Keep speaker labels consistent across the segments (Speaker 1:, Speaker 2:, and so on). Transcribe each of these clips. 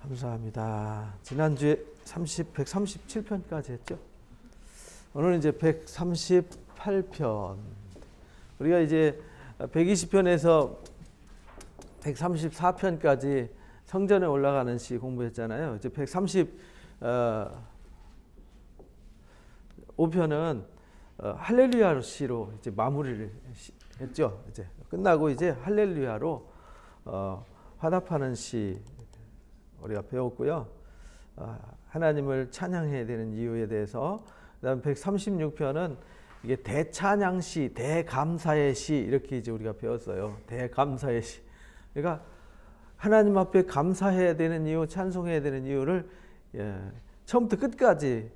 Speaker 1: 감사합니다. 지난주에 137편까지 했죠. 오늘은 이제 138편. 우리가 이제 120편에서 134편까지 성전에 올라가는 시 공부했잖아요. 이제 135편은 할렐루야 시로 이제 마무리를 했죠. 이제 끝나고 이제 할렐루야로 화답하는 시 우리가 배웠고요. 하나님을 찬양해야 되는 이유에 대해서. 그다음 136편은 이게 대찬양시, 대감사의 시 이렇게 이제 우리가 배웠어요. 대감사의 시. 그러니까 하나님 앞에 감사해야 되는 이유, 찬송해야 되는 이유를 처음부터 끝까지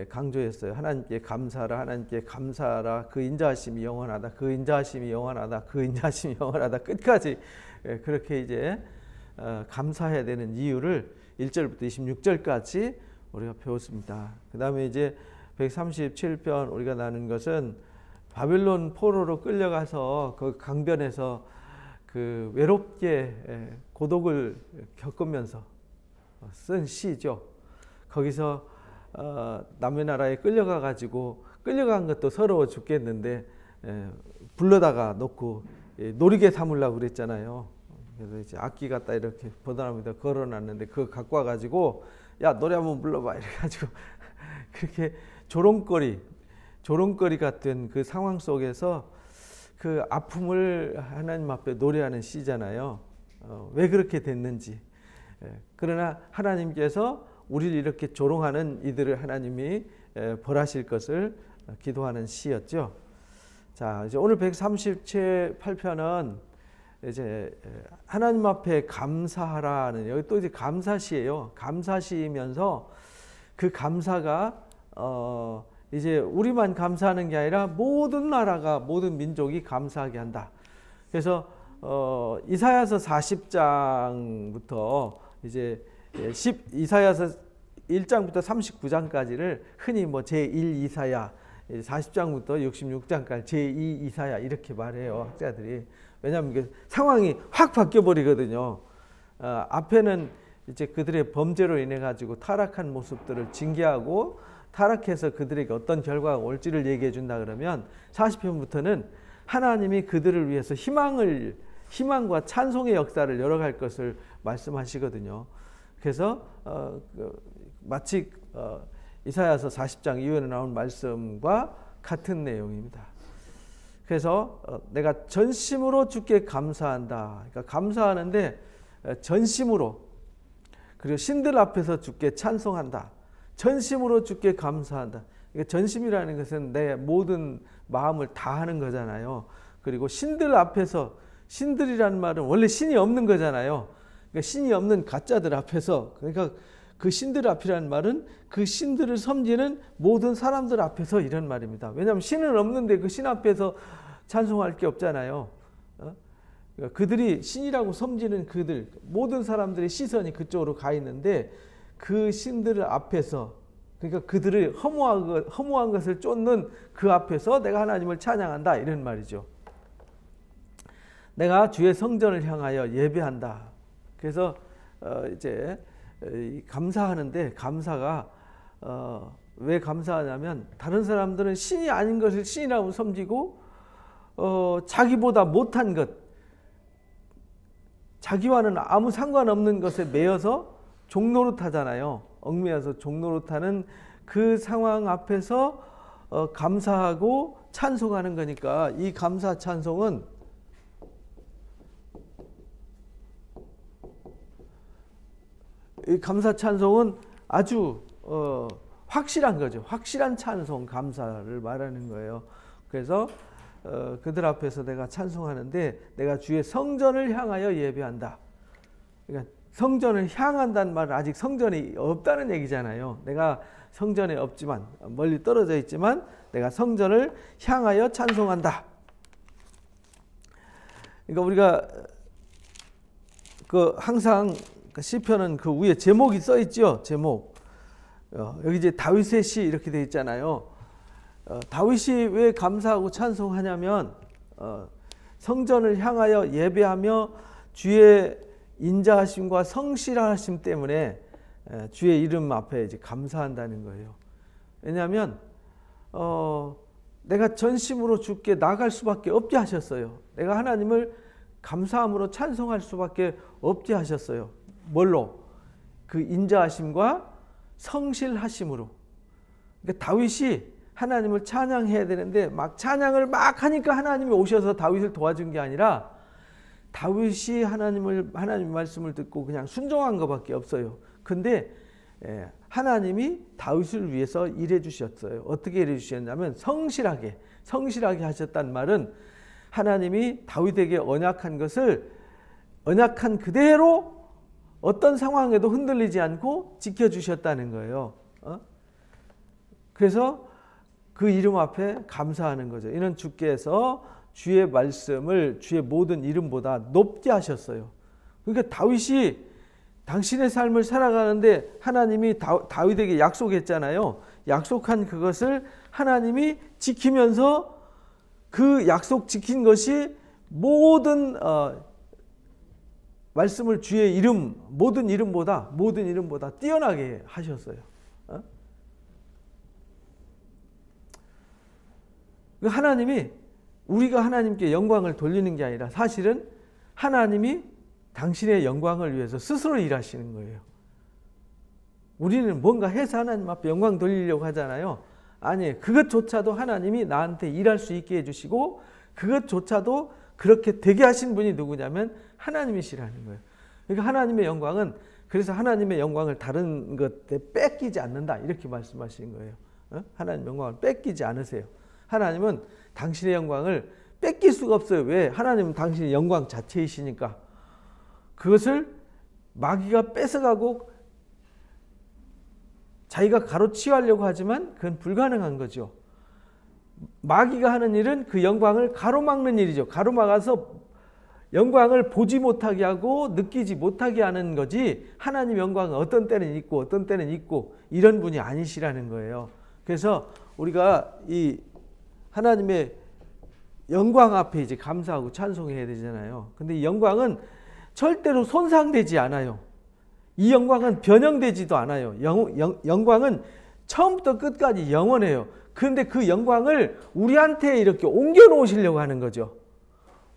Speaker 1: 강조했어요. 하나님께 감사하라, 하나님께 감사하라. 그 인자하심이 영원하다, 그 인자하심이 영원하다, 그 인자하심이 영원하다. 끝까지 그렇게 이제 감사해야 되는 이유를 1절부터 26절까지 우리가 배웠습니다. 그 다음에 이제 137편 우리가 나눈 것은 바벨론 포로로 끌려가서 그 강변에서 그 외롭게 고독을 겪으면서 쓴 시죠. 거기서 남의 나라에 끌려간 것도 서러워 죽겠는데 불러다가 놓고 놀이개 삼으려고 그랬잖아요. 그래서 이제 악기 갖다 이렇게 보다람에다 걸어놨는데 그거 갖고 와가지고 야 노래 한번 불러봐 이래가지고 그렇게 조롱거리 같은 그 상황 속에서 그 아픔을 하나님 앞에 노래하는 시잖아요. 왜 그렇게 됐는지. 그러나 하나님께서 우리를 이렇게 조롱하는 이들을 하나님이 벌하실 것을 기도하는 시였죠. 자, 이제 오늘 138편은 이제 하나님 앞에 감사하라는, 여기 또 이제 감사시예요. 감사시이면서 그 감사가 이제 우리만 감사하는 게 아니라 모든 나라가, 모든 민족이 감사하게 한다. 그래서 이사야서 40장부터 이제 이사야서 1장부터 39장까지를 흔히 뭐 제1 이사야, 40장부터 66장까지 제2 이사야 이렇게 말해요, 학자들이. 왜냐하면 이게 상황이 확 바뀌어 버리거든요. 앞에는 이제 그들의 범죄로 인해 가지고 타락한 모습들을 징계하고 타락해서 그들에게 어떤 결과가 올지를 얘기해 준다 그러면 40편부터는 하나님이 그들을 위해서 희망과 찬송의 역사를 열어갈 것을 말씀하시거든요. 그래서 마치 이사야서 40장 이후에 나온 말씀과 같은 내용입니다. 그래서 내가 전심으로 주께 감사한다. 그러니까 감사하는데 전심으로, 그리고 신들 앞에서 주께 찬송한다. 전심으로 주께 감사한다. 그러니까 전심이라는 것은 내 모든 마음을 다하는 거잖아요. 그리고 신들 앞에서, 신들이라는 말은 원래 신이 없는 거잖아요. 그러니까 신이 없는 가짜들 앞에서, 그러니까 그 신들 앞이라는 말은 그 신들을 섬기는 모든 사람들 앞에서 이런 말입니다. 왜냐하면 신은 없는데 그 신 앞에서 찬송할 게 없잖아요. 그러니까 그들이 신이라고 섬기는 그들, 모든 사람들의 시선이 그쪽으로 가 있는데 그 신들 앞에서, 그러니까 그들을 허무한 것을 쫓는 그 앞에서 내가 하나님을 찬양한다 이런 말이죠. 내가 주의 성전을 향하여 예배한다. 그래서 이제 감사하는데, 감사가 왜 감사하냐면 다른 사람들은 신이 아닌 것을 신이라고 섬기고 자기보다 못한 것, 자기와는 아무 상관없는 것에 매여서 종노릇하잖아요. 얽매여서 종노릇하는 그 상황 앞에서 감사하고 찬송하는 거니까 이 감사 찬송은 아주 확실한 거죠. 확실한 찬송, 감사를 말하는 거예요. 그래서 그들 앞에서 내가 찬송하는데 내가 주의 성전을 향하여 예배한다. 그러니까 성전을 향한다는 말은 아직 성전이 없다는 얘기잖아요. 내가 성전에 없지만, 멀리 떨어져 있지만 내가 성전을 향하여 찬송한다. 그러니까 우리가 항상 시편은 그 위에 제목이 써 있죠. 제목. 여기 이제 다윗의 시 이렇게 돼 있잖아요. 다윗이 왜 감사하고 찬송하냐면 성전을 향하여 예배하며 주의 인자하심과 성실하심 때문에 주의 이름 앞에 이제 감사한다는 거예요. 왜냐하면 내가 전심으로 주께 나갈 수밖에 없게 하셨어요. 내가 하나님을 감사함으로 찬송할 수밖에 없게 하셨어요. 뭘로? 그 인자하심과 성실하심으로. 그러니까 다윗이 하나님을 찬양해야 되는데 막 찬양을 막 하니까 하나님이 오셔서 다윗을 도와준 게 아니라 다윗이 하나님 말씀을 듣고 그냥 순종한 것밖에 없어요. 근데 하나님이 다윗을 위해서 일해 주셨어요. 어떻게 일해 주셨냐면 성실하게 하셨단 말은 하나님이 다윗에게 언약한 것을 언약한 그대로 어떤 상황에도 흔들리지 않고 지켜주셨다는 거예요. 그래서 그 이름 앞에 감사하는 거죠. 이는 주께서 주의 말씀을 주의 모든 이름보다 높게 하셨어요. 그러니까 다윗이 당신의 삶을 살아가는데 하나님이 다윗에게 약속했잖아요. 약속한 그것을 하나님이 지키면서 그 약속 지킨 것이 모든 말씀을 주의 이름 모든 이름보다 뛰어나게 하셨어요. 하나님이 우리가 하나님께 영광을 돌리는 게 아니라 사실은 하나님이 당신의 영광을 위해서 스스로 일하시는 거예요. 우리는 뭔가 해서 하나님 앞에 영광 돌리려고 하잖아요. 아니, 그것조차도 하나님이 나한테 일할 수 있게 해주시고 그것조차도 그렇게 되게 하신 분이 누구냐면 하나님이시라는 거예요. 그러니까 하나님의 영광은 그래서 하나님의 영광을 다른 것에 뺏기지 않는다 이렇게 말씀하신 거예요. 하나님의 영광을 뺏기지 않으세요. 하나님은 당신의 영광을 뺏길 수가 없어요. 왜? 하나님은 당신의 영광 자체이시니까. 그것을 마귀가 뺏어가고 자기가 가로치우려고 하지만 그건 불가능한 거죠. 마귀가 하는 일은 그 영광을 가로막는 일이죠. 가로막아서 영광을 보지 못하게 하고 느끼지 못하게 하는 거지 하나님 영광은 어떤 때는 있고 어떤 때는 있고 이런 분이 아니시라는 거예요. 그래서 우리가 이 하나님의 영광 앞에 이제 감사하고 찬송해야 되잖아요. 근데 이 영광은 절대로 손상되지 않아요. 이 영광은 변형되지도 않아요. 영광은 처음부터 끝까지 영원해요. 그런데 그 영광을 우리한테 이렇게 옮겨 놓으시려고 하는 거죠.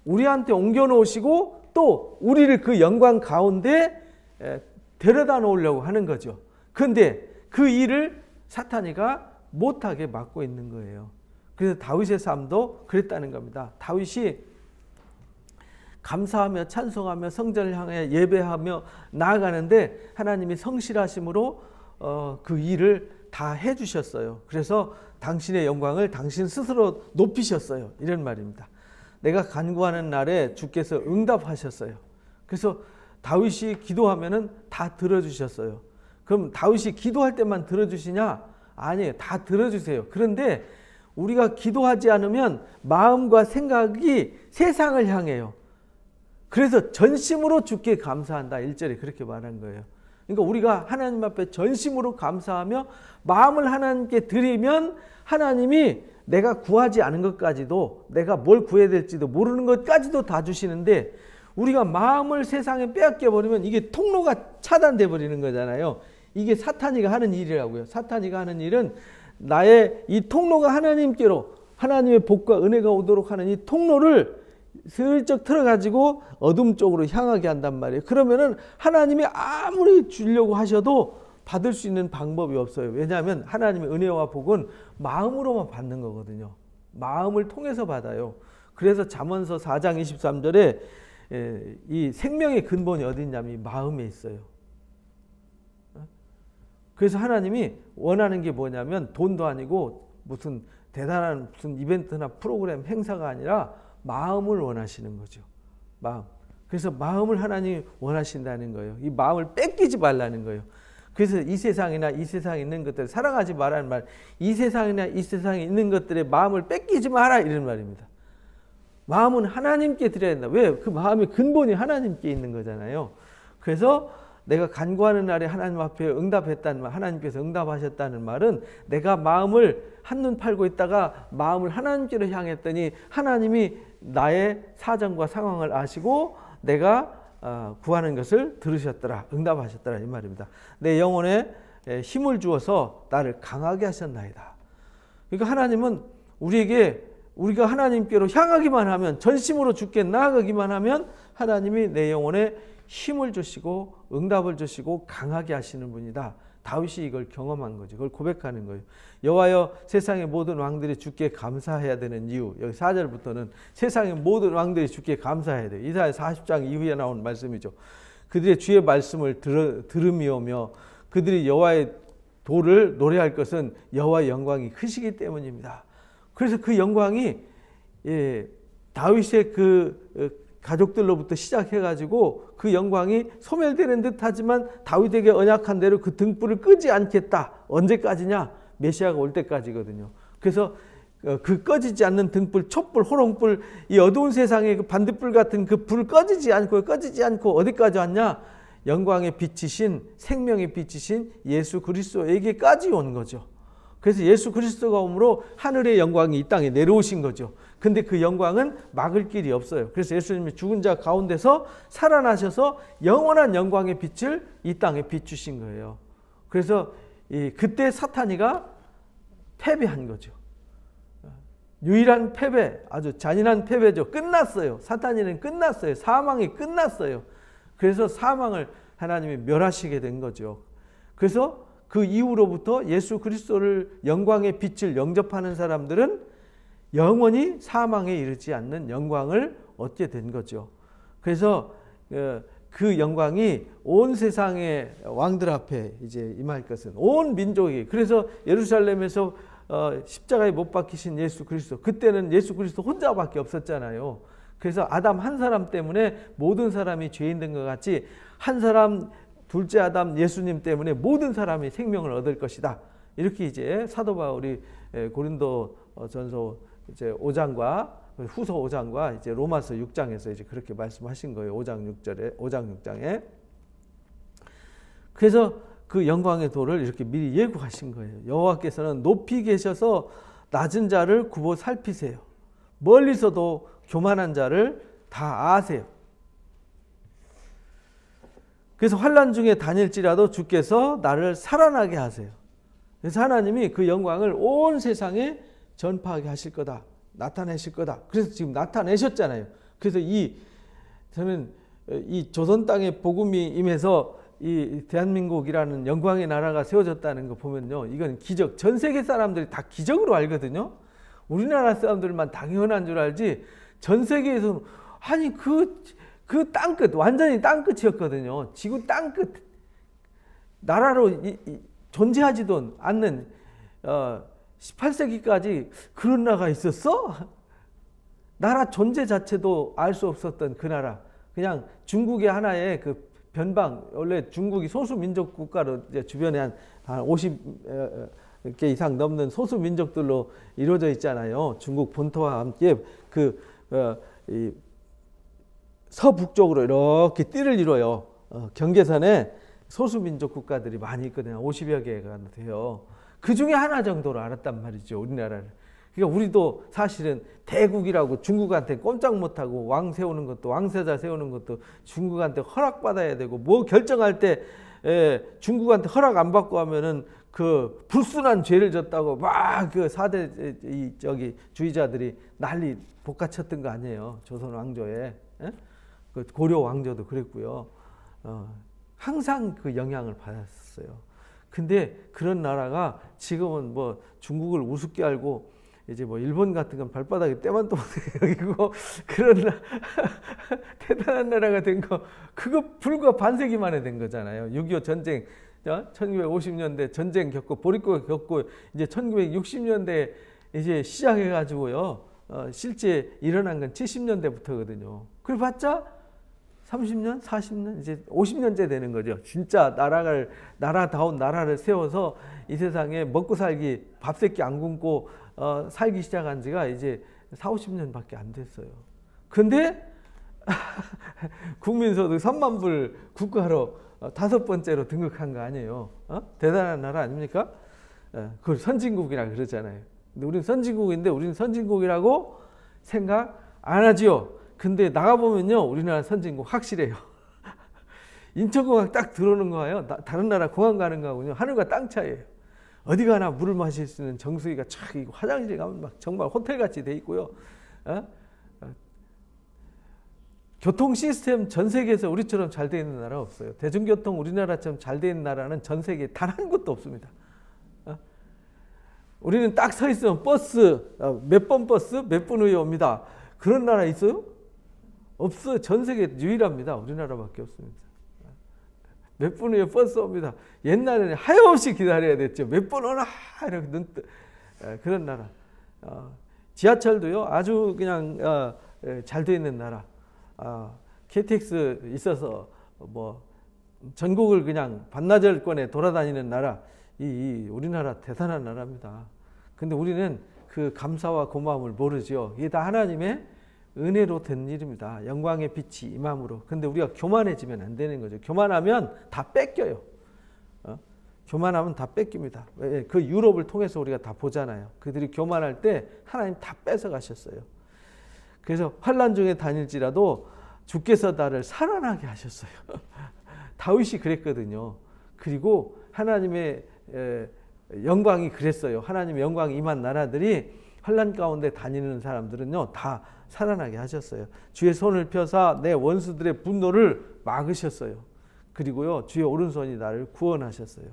Speaker 1: 우리한테 옮겨 놓으시고 또 우리를 그 영광 가운데 데려다 놓으려고 하는 거죠. 그런데 그 일을 사탄이가 못하게 막고 있는 거예요. 그래서 다윗의 삶도 그랬다는 겁니다. 다윗이 감사하며 찬송하며 성전을 향해 예배하며 나아가는데 하나님이 성실하심으로 그 일을 다 해주셨어요. 그래서 당신의 영광을 당신 스스로 높이셨어요. 이런 말입니다. 내가 간구하는 날에 주께서 응답하셨어요. 그래서 다윗이 기도하면은 다 들어주셨어요. 그럼 다윗이 기도할 때만 들어주시냐? 아니에요. 다 들어주세요. 그런데 우리가 기도하지 않으면 마음과 생각이 세상을 향해요. 그래서 전심으로 주께 감사한다. 1절에 그렇게 말한 거예요. 그러니까 우리가 하나님 앞에 전심으로 감사하며 마음을 하나님께 드리면 하나님이 내가 구하지 않은 것까지도 내가 뭘 구해야 될지도 모르는 것까지도 다 주시는데 우리가 마음을 세상에 빼앗겨 버리면 이게 통로가 차단돼 버리는 거잖아요. 이게 사탄이가 하는 일이라고요. 사탄이가 하는 일은 나의 이 통로가 하나님께로 하나님의 복과 은혜가 오도록 하는 이 통로를 슬쩍 틀어가지고 어둠 쪽으로 향하게 한단 말이에요. 그러면은 하나님이 아무리 주려고 하셔도 받을 수 있는 방법이 없어요. 왜냐하면 하나님의 은혜와 복은 마음으로만 받는 거거든요. 마음을 통해서 받아요. 그래서 잠언서 4장 23절에 이 생명의 근본이 어디 있냐면 이 마음에 있어요. 그래서 하나님이 원하는 게 뭐냐면 돈도 아니고 무슨 대단한 무슨 이벤트나 프로그램 행사가 아니라 마음을 원하시는 거죠. 마음. 그래서 마음을 하나님이 원하신다는 거예요. 이 마음을 뺏기지 말라는 거예요. 그래서 이 세상이나 이 세상에 있는 것들을 사랑하지 말라는 말, 이 세상이나 이 세상에 있는 것들의 마음을 뺏기지 마라 이런 말입니다. 마음은 하나님께 드려야 된다. 왜? 그 마음의 근본이 하나님께 있는 거잖아요. 그래서 내가 간구하는 날에 하나님 앞에 응답했다는 말, 하나님께서 응답하셨다는 말은 내가 마음을 한눈 팔고 있다가 마음을 하나님께로 향했더니 하나님이 나의 사정과 상황을 아시고 내가 구하는 것을 들으셨더라. 응답하셨더라. 이 말입니다. 내 영혼에 힘을 주어서 나를 강하게 하셨나이다. 그러니까 하나님은 우리가 하나님께로 향하기만 하면, 전심으로 주께 나아가기만 하면 하나님이 내 영혼에 힘을 주시고 응답을 주시고 강하게 하시는 분이다. 다윗이 이걸 경험한 거죠. 그걸 고백하는 거예요. 여호와여, 세상의 모든 왕들이 주께 감사해야 되는 이유. 여기 4절부터는 세상의 모든 왕들이 주께 감사해야 돼요. 이사야 40장 이후에 나온 말씀이죠. 그들의 주의 말씀을 들으며 그들이 여호와의 도를 노래할 것은 여호와의 영광이 크시기 때문입니다. 그래서 그 영광이 다윗의 그 가족들로부터 시작해가지고 그 영광이 소멸되는 듯하지만 다윗에게 언약한 대로 그 등불을 끄지 않겠다. 언제까지냐? 메시아가 올 때까지거든요. 그래서 그 꺼지지 않는 등불, 촛불, 호롱불, 이 어두운 세상의 그 반딧불 같은 그 불 꺼지지 않고 어디까지 왔냐? 영광의 빛이신, 생명의 빛이신 예수 그리스도에게까지 온 거죠. 그래서 예수 그리스도가 오므로 하늘의 영광이 이 땅에 내려오신 거죠. 근데 그 영광은 막을 길이 없어요. 그래서 예수님이 죽은 자 가운데서 살아나셔서 영원한 영광의 빛을 이 땅에 비추신 거예요. 그래서 그때 사탄이가 패배한 거죠. 유일한 패배, 아주 잔인한 패배죠. 끝났어요. 사탄이는 끝났어요. 사망이 끝났어요. 그래서 사망을 하나님이 멸하시게 된 거죠. 그래서 그 이후로부터 예수 그리스도를 영광의 빛을 영접하는 사람들은 영원히 사망에 이르지 않는 영광을 얻게 된 거죠. 그래서 그 영광이 온 세상의 왕들 앞에 이제 임할 것은 온 민족이, 그래서 예루살렘에서 십자가에 못 박히신 예수 그리스도, 그때는 예수 그리스도 혼자밖에 없었잖아요. 그래서 아담 한 사람 때문에 모든 사람이 죄인 된 것 같이 한 사람, 둘째 아담 예수님 때문에 모든 사람이 생명을 얻을 것이다. 이렇게 이제 사도 바울이 고린도 전서 이제 5장과 후서 5장과 이제 로마서 6장에서 이제 그렇게 말씀하신 거예요. 5장 6장에. 그래서 그 영광의 도를 이렇게 미리 예고하신 거예요. 여호와께서는 높이 계셔서 낮은 자를 굽어 살피세요. 멀리서도 교만한 자를 다 아세요. 그래서 환난 중에 다닐지라도 주께서 나를 살아나게 하세요. 그래서 하나님이 그 영광을 온 세상에 전파하게 하실 거다. 나타내실 거다. 그래서 지금 나타내셨잖아요. 그래서 저는 이 조선 땅에 복음이 임해서 이 대한민국이라는 영광의 나라가 세워졌다는 거 보면요. 이건 기적. 전 세계 사람들이 다 기적으로 알거든요. 우리나라 사람들만 당연한 줄 알지. 전 세계에서 아니 그 땅끝, 완전히 땅끝이었거든요. 지구 땅끝. 나라로 존재하지도 않는 18세기까지 그런 나라가 있었어? 나라 존재 자체도 알 수 없었던 그 나라. 그냥 중국의 하나의 그 변방, 원래 중국이 소수민족 국가로 이제 주변에 한 50개 이상 넘는 소수민족들로 이루어져 있잖아요. 중국 본토와 함께 이 서북쪽으로 이렇게 띠를 이뤄요. 경계선에 소수민족 국가들이 많이 있거든요. 50여 개가 돼요. 그 중에 하나 정도로 알았단 말이죠. 우리나라를. 그러니까 우리도 사실은 대국이라고 중국한테 꼼짝 못하고 왕 세우는 것도, 왕세자 세우는 것도 중국한테 허락받아야 되고, 뭐 결정할 때 중국한테 허락 안 받고 하면은 그 불순한 죄를 졌다고 막 그 4대 주의자들이 난리 복가쳤던 거 아니에요. 조선 왕조에. 그 고려 왕조도 그랬고요. 항상 그 영향을 받았어요. 근데 그런 나라가 지금은 뭐 중국을 우습게 알고 이제 뭐 일본 같은 건 발바닥에 때만 또 여기고 그런 대단한 나라가 된 거, 그거 불과 반세기 만에 된 거잖아요. 6.25 전쟁, 1950년대 전쟁 겪고 보릿고개 겪고 이제 1960년대 이제 시작해가지고요. 실제 일어난 건 70년대부터거든요. 그래봤자 30년, 40년, 이제 50년째 되는 거죠. 진짜 나라다운 나라를 세워서 이 세상에 먹고 살기, 밥 새끼 안 굶고 살기 시작한 지가 이제 40-50년밖에 안 됐어요. 근데 국민소득 3만 불 국가로 5번째로 등극한 거 아니에요. 대단한 나라 아닙니까? 그걸 선진국이라 그러잖아요. 근데 우리는 선진국인데 우리는 선진국이라고 생각 안 하지요. 근데 나가보면요, 우리나라 선진국 확실해요. 인천공항 딱 들어오는 거예요. 다른 나라 공항 가는 거하고요. 하늘과 땅 차이예요. 어디 가나 물을 마실 수 있는 정수기가 촥 있고 화장실에 가면 막 정말 호텔같이 돼 있고요. 교통 시스템 전 세계에서 우리처럼 잘 돼 있는 나라 없어요. 대중교통 우리나라처럼 잘 돼 있는 나라는 전 세계에 단 한 곳도 없습니다. 우리는 딱 서 있으면 버스 몇 번 버스 몇 분 후에 옵니다. 그런 나라 있어요? 없어요. 전 세계 유일합니다. 우리나라밖에 없습니다. 몇 분 후에 버스 옵니다. 옛날에는 하염없이 기다려야 됐죠. 몇 분 오나 이렇게 그런 나라. 지하철도요 아주 그냥 잘 돼 있는 나라. KTX 있어서 뭐 전국을 그냥 반나절권에 돌아다니는 나라. 이 우리나라 대단한 나라입니다. 근데 우리는 그 감사와 고마움을 모르죠. 이게 다 하나님의 은혜로 된 일입니다. 영광의 빛이 임함으로. 근데 우리가 교만해지면 안 되는 거죠. 교만하면 다 뺏겨요. 교만하면 다 뺏깁니다. 그 유럽을 통해서 우리가 다 보잖아요. 그들이 교만할 때 하나님 다 뺏어 가셨어요. 그래서 환난 중에 다닐지라도 주께서 나를 살아나게 하셨어요. 다윗이 그랬거든요. 그리고 하나님의 영광이 그랬어요. 하나님의 영광이 임한 나라들이 환난 가운데 다니는 사람들은요 다 살아나게 하셨어요. 주의 손을 펴사 내 원수들의 분노를 막으셨어요. 그리고요 주의 오른손이 나를 구원하셨어요.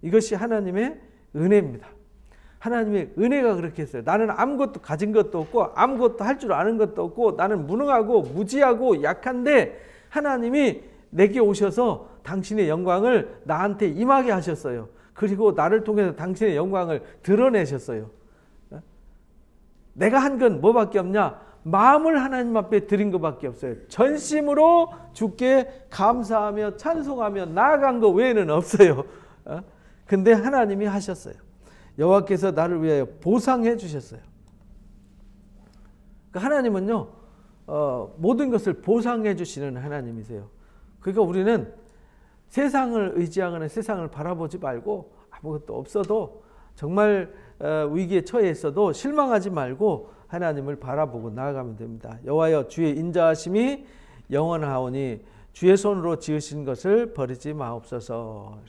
Speaker 1: 이것이 하나님의 은혜입니다. 하나님의 은혜가 그렇게 했어요. 나는 아무것도 가진 것도 없고 아무것도 할 줄 아는 것도 없고 나는 무능하고 무지하고 약한데 하나님이 내게 오셔서 당신의 영광을 나한테 임하게 하셨어요. 그리고 나를 통해서 당신의 영광을 드러내셨어요. 내가 한 건 뭐밖에 없냐? 마음을 하나님 앞에 드린 것밖에 없어요. 전심으로 주께 감사하며 찬송하며 나아간 것 외에는 없어요. 근데 하나님이 하셨어요. 여호와께서 나를 위하여 보상해 주셨어요. 하나님은요 모든 것을 보상해 주시는 하나님이세요. 그러니까 우리는 세상을 의지하거나 세상을 바라보지 말고 아무것도 없어도 정말 위기에 처해 있어도 실망하지 말고 하나님을 바라보고 나아가면 됩니다. 여호와여 주의 인자하심이 영원하오니 주의 손으로 지으신 것을 버리지 마옵소서.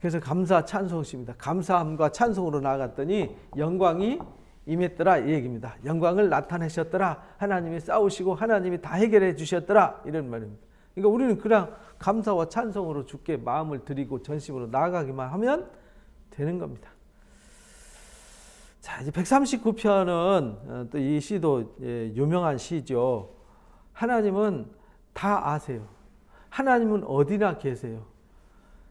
Speaker 1: 그래서 감사 찬송입니다. 감사함과 찬송으로 나아갔더니 영광이 임했더라 이 얘기입니다. 영광을 나타내셨더라. 하나님이 싸우시고 하나님이 다 해결해 주셨더라 이런 말입니다. 그러니까 우리는 그냥 감사와 찬송으로 주께 마음을 드리고 전심으로 나아가기만 하면 되는 겁니다. 자, 이제 139편은 또 이 시도 유명한 시죠. 하나님은 다 아세요. 하나님은 어디나 계세요.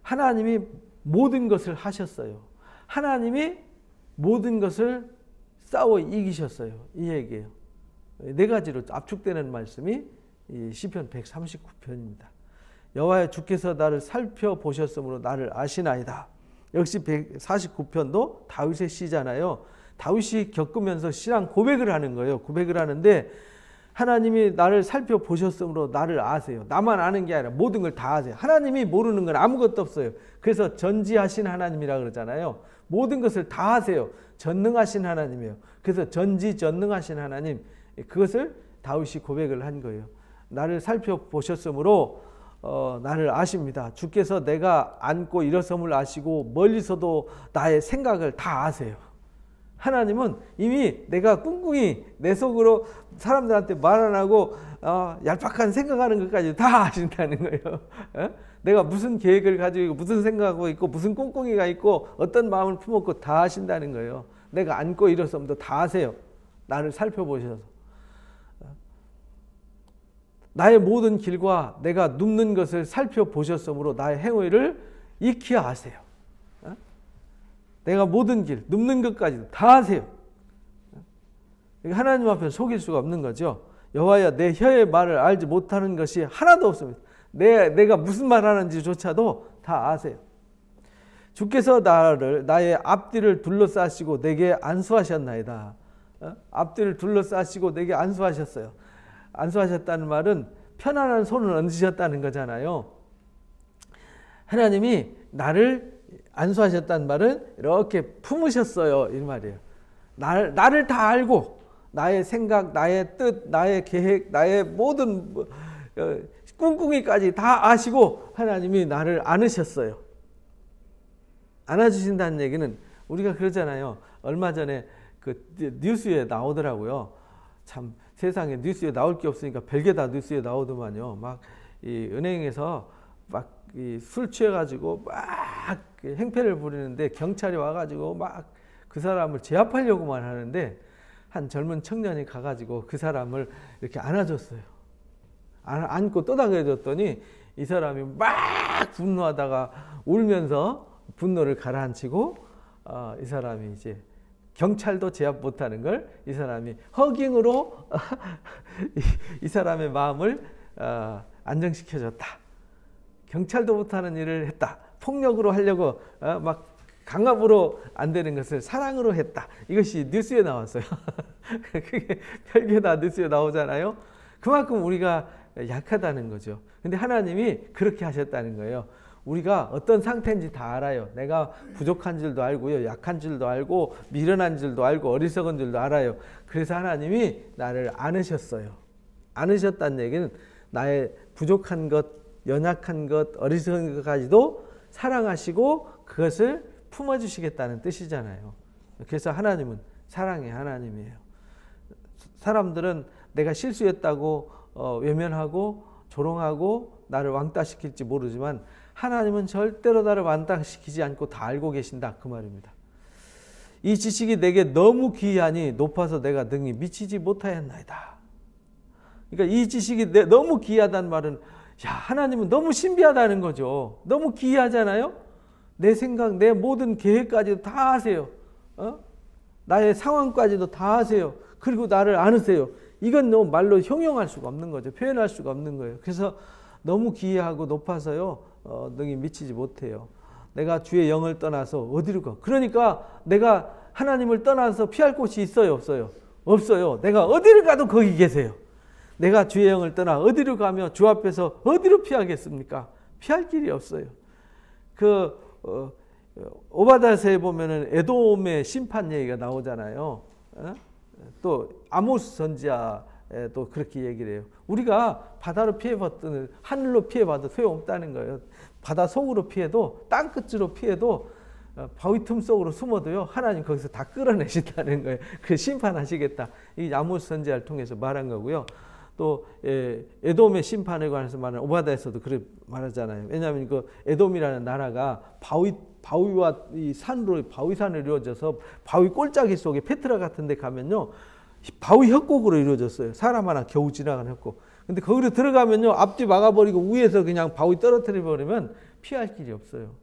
Speaker 1: 하나님이 모든 것을 하셨어요. 하나님이 모든 것을 싸워 이기셨어요. 이 얘기예요. 네 가지로 압축되는 말씀이 이 시편 139편입니다. 여호와여 주께서 나를 살펴보셨으므로 나를 아시나이다. 역시 149편도 다윗의 시잖아요. 다윗이 겪으면서 신앙 고백을 하는 거예요. 고백을 하는데 하나님이 나를 살펴보셨으므로 나를 아세요. 나만 아는 게 아니라 모든 걸 다 아세요. 하나님이 모르는 건 아무것도 없어요. 그래서 전지하신 하나님이라 그러잖아요. 모든 것을 다 아세요. 전능하신 하나님이에요. 그래서 전지전능하신 하나님, 그것을 다윗이 고백을 한 거예요. 나를 살펴보셨으므로 나를 아십니다. 주께서 내가 앉고 일어섬을 아시고 멀리서도 나의 생각을 다 아세요. 하나님은 이미 내가 꿍꿍이 내 속으로 사람들한테 말 안 하고 얄팍한 생각하는 것까지 다 아신다는 거예요. 내가 무슨 계획을 가지고 있고 무슨 생각하고 있고 무슨 꿍꿍이가 있고 어떤 마음을 품었고 다 아신다는 거예요. 내가 앉고 일어섬도 다 아세요. 나를 살펴보셔서. 나의 모든 길과 내가 눕는 것을 살펴보셨으므로 나의 행위를 익히 아세요. 내가 모든 길, 눕는 것까지도 다 아세요. 하나님 앞에 속일 수가 없는 거죠. 여호와야 내 혀의 말을 알지 못하는 것이 하나도 없습니다. 내가 무슨 말 하는지조차도 다 아세요. 주께서 나의 앞뒤를 둘러싸시고 내게 안수하셨나이다. 앞뒤를 둘러싸시고 내게 안수하셨어요. 안수하셨다는 말은 편안한 손을 얹으셨다는 거잖아요. 하나님이 나를 안수하셨다는 말은 이렇게 품으셨어요 이 말이에요. 나를 다 알고 나의 생각, 나의 뜻, 나의 계획, 나의 모든 꿍꿍이까지 다 아시고 하나님이 나를 안으셨어요. 안아주신다는 얘기는 우리가 그러잖아요. 얼마 전에 그 뉴스에 나오더라고요. 참 세상에 뉴스에 나올 게 없으니까 별게 다 뉴스에 나오더만요. 막 이 은행에서 막 술 취해가지고 막 행패를 부리는데 경찰이 와가지고 막 그 사람을 제압하려고만 하는데 한 젊은 청년이 가가지고 그 사람을 이렇게 안아줬어요. 안고 떠다그려줬더니 이 사람이 막 분노하다가 울면서 분노를 가라앉히고 이 사람이 이제 경찰도 제압 못하는 걸 이 사람이 허깅으로 이 사람의 마음을 안정시켜줬다. 경찰도 못하는 일을 했다. 폭력으로 하려고 막 강압으로 안 되는 것을 사랑으로 했다. 이것이 뉴스에 나왔어요. 그게 별게 다 뉴스에 나오잖아요. 그만큼 우리가 약하다는 거죠. 근데 하나님이 그렇게 하셨다는 거예요. 우리가 어떤 상태인지 다 알아요. 내가 부족한 줄도 알고요. 약한 줄도 알고 미련한 줄도 알고 어리석은 줄도 알아요. 그래서 하나님이 나를 안으셨어요. 안으셨다는 얘기는 나의 부족한 것, 연약한 것, 어리석은 것까지도 사랑하시고 그것을 품어주시겠다는 뜻이잖아요. 그래서 하나님은 사랑의 하나님이에요. 사람들은 내가 실수했다고 외면하고 조롱하고 나를 왕따시킬지 모르지만 하나님은 절대로 나를 왕따시키지 않고 다 알고 계신다. 그 말입니다. 이 지식이 내게 너무 귀하니 높아서 내가 능히 미치지 못하였나이다. 그러니까 이 지식이 너무 귀하다는 말은 하나님은 너무 신비하다는 거죠. 너무 귀하잖아요. 내 생각, 내 모든 계획까지도 다 아세요. 나의 상황까지도 다 아세요. 그리고 나를 안으세요. 이건 너무 말로 형용할 수가 없는 거죠. 표현할 수가 없는 거예요. 그래서 너무 기이하고 높아서요. 능히 미치지 못해요. 내가 주의 영을 떠나서 어디로 가? 그러니까 내가 하나님을 떠나서 피할 곳이 있어요? 없어요? 없어요. 내가 어디를 가도 거기 계세요. 내가 주의 영을 떠나 어디로 가며 주 앞에서 어디로 피하겠습니까? 피할 길이 없어요. 오바댜서에 보면은 에돔의 심판 얘기가 나오잖아요. 또 아모스 선지자도 그렇게 얘기를 해요. 우리가 바다로 피해봤든 하늘로 피해봐도 소용없다는 거예요. 바다 속으로 피해도 땅끝으로 피해도 바위 틈 속으로 숨어도요. 하나님 거기서 다 끌어내신다는 거예요. 그 심판하시겠다. 이 아모스 선지자를 통해서 말한 거고요. 또 에돔의 심판에 관해서 말하는 오바댜에서도 그렇게 말하잖아요. 왜냐하면 그 에돔이라는 나라가 바위와 이 산으로 바위산을 이루어져서 바위 꼴짜기 속에 페트라 같은 데 가면요. 바위 협곡으로 이루어졌어요. 사람 하나 겨우 지나가는 협곡. 근데 거기로 들어가면요. 앞뒤 막아버리고 위에서 그냥 바위 떨어뜨려 버리면 피할 길이 없어요.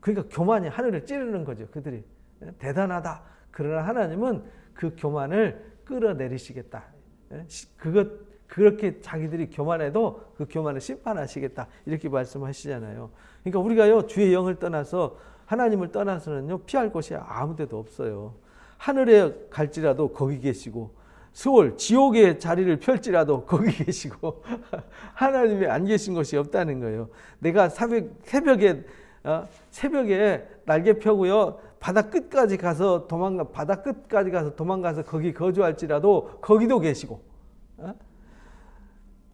Speaker 1: 그러니까 교만이 하늘을 찌르는 거죠. 그들이. 대단하다. 그러나 하나님은 그 교만을 끌어내리시겠다. 그렇게 자기들이 교만해도 그 교만을 심판하시겠다. 이렇게 말씀하시잖아요. 그러니까 우리가요, 주의 영을 떠나서 하나님을 떠나서는요, 피할 곳이 아무 데도 없어요. 하늘에 갈지라도 거기 계시고, 수월, 지옥의 자리를 펼지라도 거기 계시고, 하나님이 안 계신 곳이 없다는 거예요. 내가 새벽에 날개 펴고요, 바다 끝까지 가서 도망가서 거기 거주할지라도 거기도 계시고,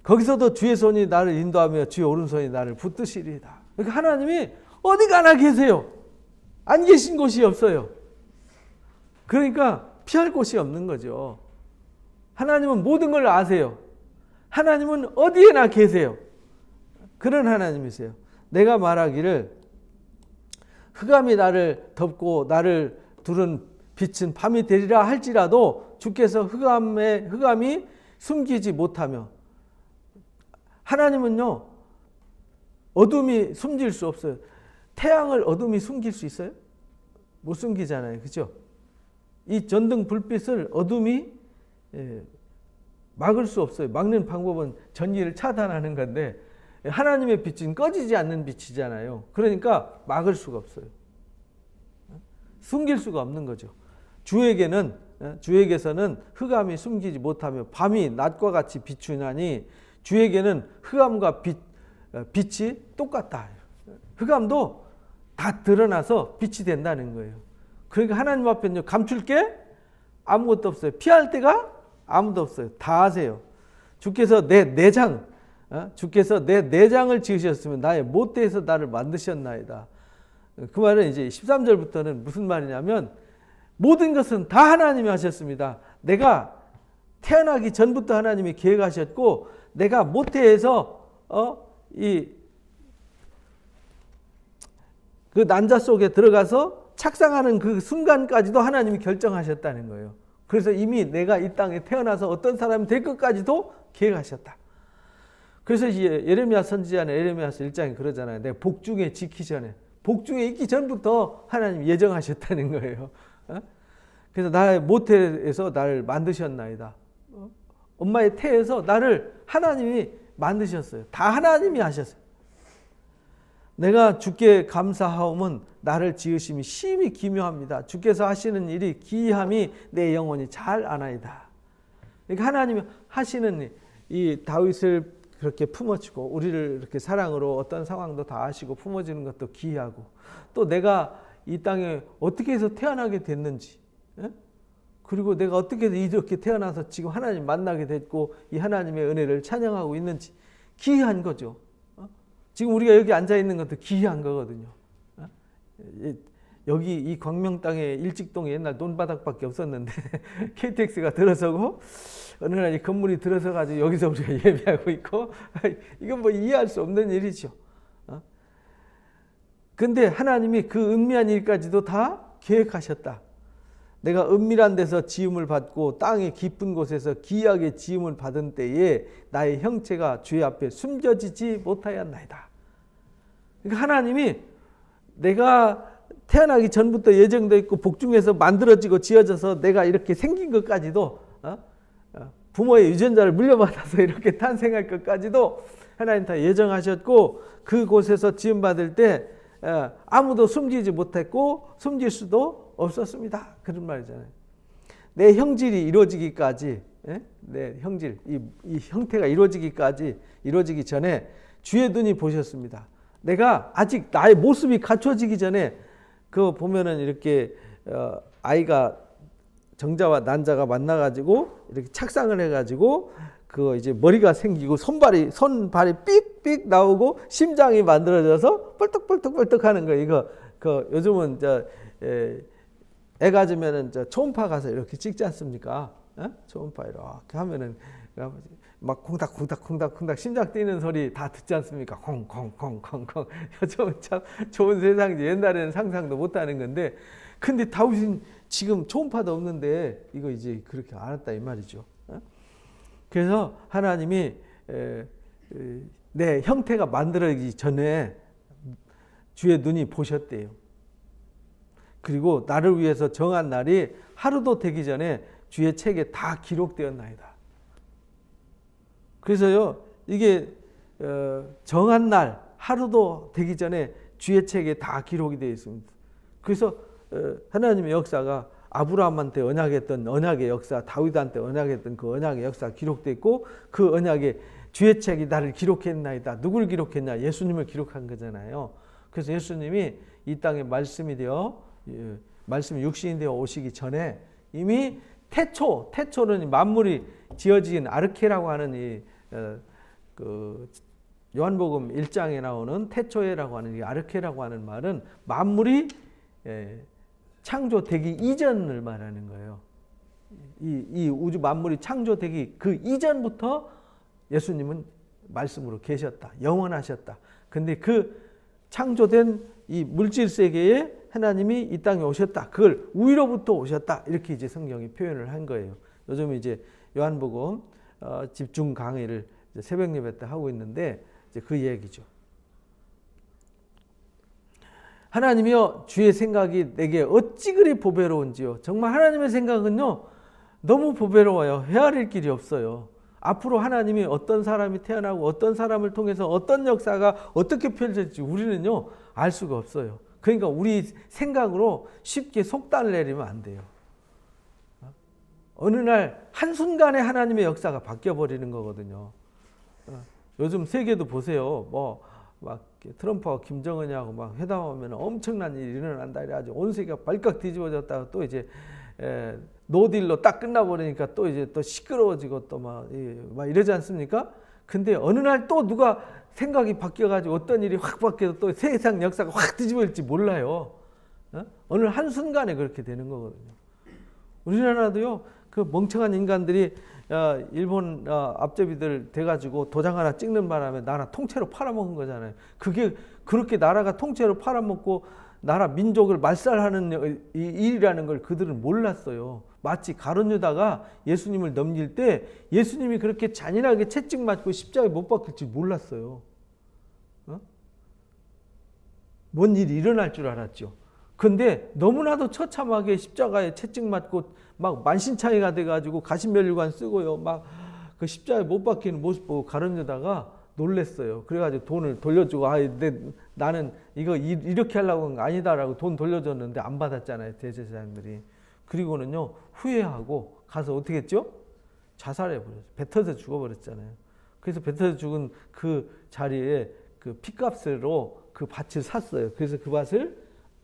Speaker 1: 거기서도 주의 손이 나를 인도하며 주의 오른손이 나를 붙드시리이다. 그러니까 하나님이 어디 가나 계세요. 안 계신 곳이 없어요. 그러니까 피할 곳이 없는 거죠. 하나님은 모든 걸 아세요. 하나님은 어디에나 계세요. 그런 하나님이세요. 내가 말하기를 흑암이 나를 덮고 나를 두른 빛은 밤이 되리라 할지라도 주께서 흑암이 숨기지 못하며, 하나님은요 어둠이 숨길 수 없어요. 태양을 어둠이 숨길 수 있어요? 못 숨기잖아요. 그렇죠? 이 전등 불빛을 어둠이 막을 수 없어요. 막는 방법은 전기를 차단하는 건데 하나님의 빛은 꺼지지 않는 빛이잖아요. 그러니까 막을 수가 없어요. 숨길 수가 없는 거죠. 주에게서는 흑암이 숨기지 못하며 밤이 낮과 같이 비추나니 주에게는 흑암과 빛이 똑같다. 흑암도 다 드러나서 빛이 된다는 거예요. 그러니까 하나님 앞에는 감출 게 아무것도 없어요. 피할 데가 아무도 없어요. 다 아세요. 주께서 내 내장, 주께서 내 내장을 지으셨으면 나의 모태에서 나를 만드셨나이다. 그 말은 이제 13절부터는 무슨 말이냐면 모든 것은 다 하나님이 하셨습니다. 내가 태어나기 전부터 하나님이 계획하셨고 내가 모태에서 그 난자 속에 들어가서 착상하는 그 순간까지도 하나님이 결정하셨다는 거예요. 그래서 이미 내가 이 땅에 태어나서 어떤 사람이 될 것까지도 계획하셨다. 그래서 이제 예레미야 선지자는 에레미야서 1장에 그러잖아요. 내가 복중에 지기 전에, 복중에 있기 전부터 하나님이 예정하셨다는 거예요. 그래서 나의 모태에서 나를 만드셨나이다. 엄마의 태에서 나를 하나님이 만드셨어요. 다 하나님이 하셨어요. 내가 주께 감사하오면 나를 지으심이 심히 기묘합니다. 주께서 하시는 일이 기이함이 내 영혼이 잘 아나이다. 그러니까 하나님이 하시는 이 다윗을 그렇게 품어주고 우리를 이렇게 사랑으로 어떤 상황도 다 아시고 품어주는 것도 기이하고 또 내가 이 땅에 어떻게 해서 태어나게 됐는지 그리고 내가 어떻게 이렇게 태어나서 지금 하나님 만나게 됐고 이 하나님의 은혜를 찬양하고 있는지 기이한 거죠. 지금 우리가 여기 앉아 있는 것도 기이한 거거든요. 여기 이 광명 땅에 일직동에 옛날 논바닥밖에 없었는데 KTX가 들어서고 어느 날 이 건물이 들어서 가지고 여기서 우리가 예배하고 있고 이건 뭐 이해할 수 없는 일이죠. 근데 하나님이 그 은밀한 일까지도 다 계획하셨다. 내가 은밀한 데서 지음을 받고 땅의 깊은 곳에서 기이하게 지음을 받은 때에 나의 형체가 주의 앞에 숨겨지지 못하였나이다. 그러니까 하나님이 내가 태어나기 전부터 예정되어 있고 복중에서 만들어지고 지어져서 내가 이렇게 생긴 것까지도 부모의 유전자를 물려받아서 이렇게 탄생할 것까지도 하나님 다 예정하셨고 그곳에서 지음받을 때 아무도 숨기지 못했고 숨길 수도 없었습니다. 그런 말이잖아요. 내 형질이 이루어지기까지 내 형질, 이 형태가 이루어지기 전에 주의 눈이 보셨습니다. 내가 아직 나의 모습이 갖춰지기 전에 그 보면은 이렇게 아이가 정자와 난자가 만나가지고 이렇게 착상을 해가지고 그 이제 머리가 생기고 손발이 삑삑 나오고 심장이 만들어져서 뻘떡뻘떡 하는 거 이거 그 요즘은 애 가지면은 초음파 가서 이렇게 찍지 않습니까? 초음파 이렇게 하면은 막 콩닥콩닥 심장 뛰는 소리 다 듣지 않습니까? 콩콩콩콩콩. 요즘은 참 좋은 세상이지. 옛날에는 상상도 못하는 건데, 근데 다윗은 지금 초음파도 없는데 이거 이제 그렇게 알았다 이 말이죠. 그래서 하나님이 내 형태가 만들어지기 전에 주의 눈이 보셨대요. 그리고 나를 위해서 정한 날이 하루도 되기 전에 주의 책에 다 기록되었나이다. 그래서요, 이게 정한 날 하루도 되기 전에 주의 책에 다 기록이 되어 있습니다. 그래서 하나님의 역사가 아브라함한테 언약했던 언약의 역사, 다윗한테 언약했던 그 언약의 역사가 기록되어 있고 그 언약에 주의 책이 나를 기록했나이다. 누굴 기록했냐? 예수님을 기록한 거잖아요. 그래서 예수님이 이 땅에 말씀이 육신이 되어 오시기 전에 이미 태초는 만물이 지어진 아르케라고 하는 그 요한복음 1장에 나오는 태초에라고 하는 이 아르케라고 하는 말은 만물이 창조되기 이전을 말하는 거예요. 이 우주 만물이 창조되기 그 이전부터 예수님은 말씀으로 계셨다. 영원하셨다. 근데 그 창조된 이 물질 세계에 하나님이 이 땅에 오셨다. 그걸 위로부터 오셨다. 이렇게 이제 성경이 표현을 한 거예요. 요즘 이제 요한복음 집중 강의를 새벽 예배 때 하고 있는데 이제 그 얘기죠. 하나님이여 주의 생각이 내게 어찌 그리 보배로운지요. 정말 하나님의 생각은요 너무 보배로워요. 헤아릴 길이 없어요. 앞으로 하나님이 어떤 사람이 태어나고 어떤 사람을 통해서 어떤 역사가 어떻게 펼쳐질지 우리는요 알 수가 없어요. 그러니까 우리 생각으로 쉽게 속단을 내리면 안 돼요. 어느 날 한순간에 하나님의 역사가 바뀌어버리는 거거든요. 요즘 세계도 보세요. 막 트럼프하고 김정은이하고 막 회담하면 엄청난 일이 일어난다 이래가지고 온 세계가 발칵 뒤집어졌다가 또 이제 노딜로 딱 끝나버리니까 또 이제 또 시끄러워지고 또 막 이러지 않습니까? 근데 어느 날 또 누가 생각이 바뀌어가지고 어떤 일이 확 바뀌어서 또 세상 역사가 확 뒤집어질지 몰라요. 어느 한순간에 그렇게 되는 거거든요. 우리나라도요, 그 멍청한 인간들이 일본 앞제비들 돼가지고 도장 하나 찍는 바람에 나라 통째로 팔아먹은 거잖아요. 그게 그렇게 나라가 통째로 팔아먹고 나라 민족을 말살하는 일이라는 걸 그들은 몰랐어요. 마치 가룟 유다가 예수님을 넘길 때 예수님이 그렇게 잔인하게 채찍 맞고 십자가에 못 박힐 줄 몰랐어요. 뭔 일이 일어날 줄 알았죠. 근데 너무나도 처참하게 십자가에 채찍 맞고 막 만신창이가 돼가지고 가시면류관 쓰고요. 막 그 십자가에 못 박히는 모습 보고 가룟 유다가 놀랬어요. 그래가지고 돈을 돌려주고, 나는 이거 이렇게 하려고 한 거 아니다라고 돈 돌려줬는데 안 받았잖아요, 대제사장들이. 그리고는요, 후회하고 가서 어떻게 했죠? 자살해버렸어요. 배 터져 죽어버렸잖아요. 그래서 배 터져 죽은 그 자리에 그 피값으로 그 밭을 샀어요. 그래서 그 밭을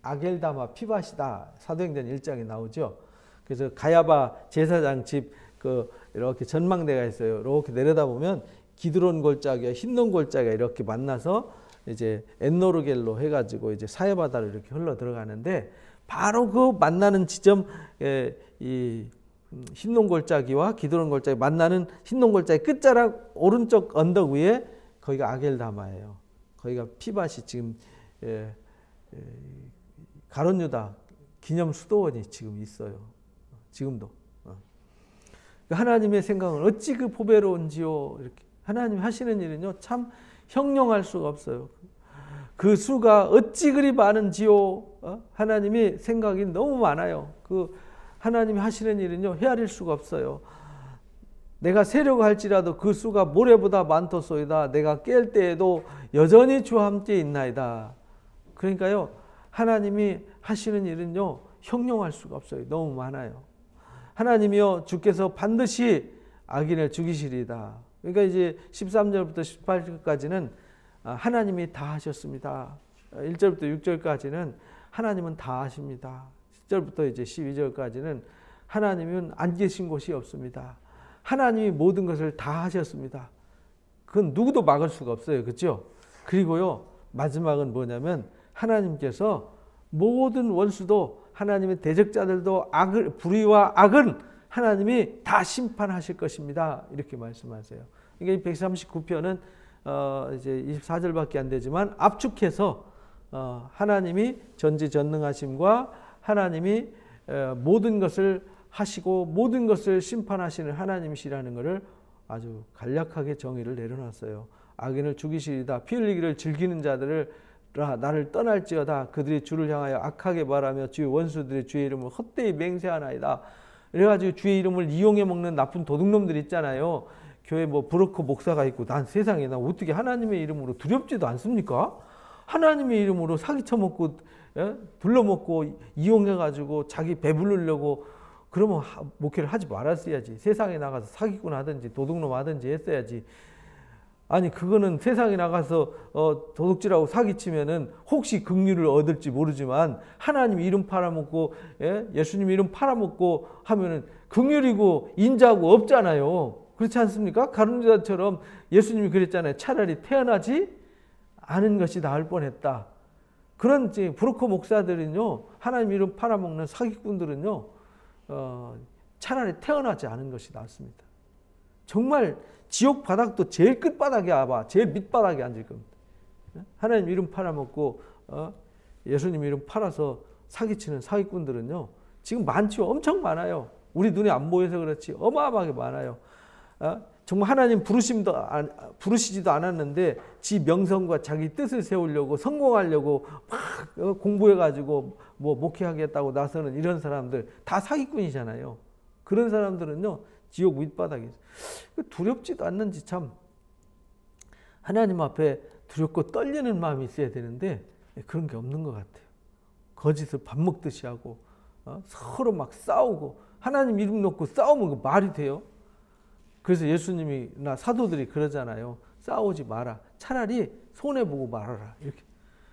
Speaker 1: 아겔다마 피밭이다. 사도행전 1장에 나오죠. 그래서 가야바 제사장 집 이렇게 전망대가 있어요. 이렇게 내려다보면 기드론 골짜기와 흰논 골짜기가 이렇게 만나서 이제 엔노르겔로 해가지고 이제 사해바다로 이렇게 흘러 들어가는데, 바로 그 만나는 지점, 이 흰논 골짜기와 기드론 골짜기 만나는 흰논 골짜기 끝자락 오른쪽 언덕 위에 거기가 아겔다마예요. 거기가 피밭이 지금 가룟 유다 기념 수도원이 지금 있어요. 지금도. 하나님의 생각은 어찌 그 보배로운지요. 이렇게 하나님 하시는 일은요, 참 형용할 수가 없어요. 그 수가 어찌 그리 많은지요. 하나님의 생각이 너무 많아요. 그 하나님이 하시는 일은요, 헤아릴 수가 없어요. 내가 세려고 할지라도 그 수가 모래보다 많도소이다. 내가 깰 때에도 여전히 주와 함께 있나이다. 그러니까요, 하나님이 하시는 일은요, 형용할 수가 없어요. 너무 많아요. 하나님이요, 주께서 반드시 악인을 죽이시리다. 그러니까 이제 13절부터 18절까지는 하나님이 다 하셨습니다. 1절부터 6절까지는 하나님은 다 하십니다. 10절부터 이제 12절까지는 하나님은 안 계신 곳이 없습니다. 하나님이 모든 것을 다 하셨습니다. 그건 누구도 막을 수가 없어요. 그렇죠? 그리고요, 마지막은 뭐냐면 하나님께서 모든 원수도, 하나님의 대적자들도 불의와 악은 하나님이 다 심판하실 것입니다. 이렇게 말씀하세요. 이게 139편은 이제 24절밖에 안 되지만 압축해서 하나님이 전지전능하심과 하나님이 모든 것을 하시고 모든 것을 심판하시는 하나님이시라는 것을 아주 간략하게 정의를 내려놨어요. 악인을 죽이시리다. 피 흘리기를 즐기는 자들을 나를 떠날지어다. 그들이 주를 향하여 악하게 말하며 주의 원수들이 주의 이름을 헛되이 맹세하나이다. 그래가지고 주의 이름을 이용해 먹는 나쁜 도둑놈들 있잖아요. 교회 뭐 브로커 목사가 있고, 난 세상에 나 어떻게 하나님의 이름으로 두렵지도 않습니까? 하나님의 이름으로 사기 쳐먹고 둘러먹고 이용해가지고 자기 배부르려고, 그러면 목회를 하지 말았어야지. 세상에 나가서 사기꾼 하든지 도둑놈 하든지 했어야지. 아니, 그거는 세상에 나가서 도둑질하고 사기치면은 혹시 긍휼을 얻을지 모르지만 하나님 이름 팔아먹고 예수님 이름 팔아먹고 하면은 긍휼이고 인자고 없잖아요. 그렇지 않습니까? 가룟 유다처럼 예수님이 그랬잖아요. 차라리 태어나지 않은 것이 나을 뻔했다. 그런 브로커 목사들은요, 하나님 이름 팔아먹는 사기꾼들은요, 차라리 태어나지 않은 것이 낫습니다. 정말 지옥 바닥도 제일 끝바닥에 와봐. 제일 밑바닥에 앉을 겁니다. 하나님 이름 팔아먹고 예수님 이름 팔아서 사기치는 사기꾼들은요, 지금 많죠. 엄청 많아요. 우리 눈에 안 보여서 그렇지 어마어마하게 많아요. 정말 하나님 부르시지도 않았는데 지 명성과 자기 뜻을 세우려고 성공하려고 막 공부해가지고 뭐 목회하겠다고 나서는 이런 사람들 다 사기꾼이잖아요. 그런 사람들은요, 지옥 밑바닥에 있어요. 두렵지도 않는지 참 하나님 앞에 두렵고 떨리는 마음이 있어야 되는데 그런 게 없는 것 같아요. 거짓을 밥 먹듯이 하고 서로 막 싸우고 하나님 이름 놓고 싸우면 그 말이 돼요? 그래서 예수님이나 사도들이 그러잖아요. 싸우지 마라. 차라리 손해보고 말아라. 이렇게.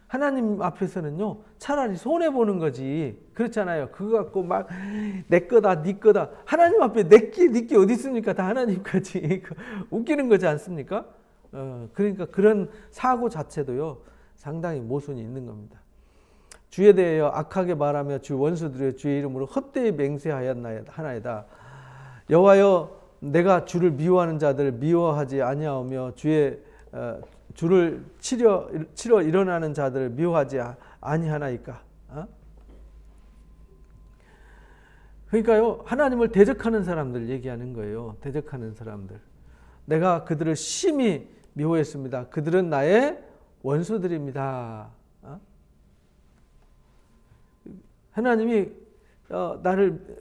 Speaker 1: 하나님 앞에서는요, 차라리 손해보는 거지. 그렇잖아요. 그거 갖고 막 내 거다, 네 거다. 하나님 앞에 내게, 네 게 어디 있습니까? 다 하나님 거지. 웃기는 거지 않습니까? 그러니까 그런 사고 자체도요 상당히 모순이 있는 겁니다. 주에 대하여 악하게 말하며 주 원수들의 주의 이름으로 헛되이 맹세하였나이다. 여호와여 내가 주를 미워하는 자들을 미워하지 아니하며 주를 치러 일어나는 자들을 미워하지 아니하나이까. 그러니까요 하나님을 대적하는 사람들 얘기하는 거예요. 대적하는 사람들. 내가 그들을 심히 미워했습니다. 그들은 나의 원수들입니다. 하나님이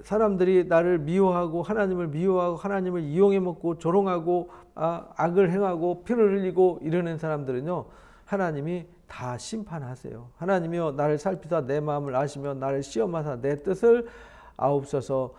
Speaker 1: 사람들이 나를 미워하고 하나님을 미워하고 하나님을 이용해 먹고 조롱하고 악을 행하고 피를 흘리고 이러는 사람들은요 하나님이 다 심판하세요. 하나님이여 나를 살피사 내 마음을 아시며 나를 시험하사 내 뜻을 아옵소서.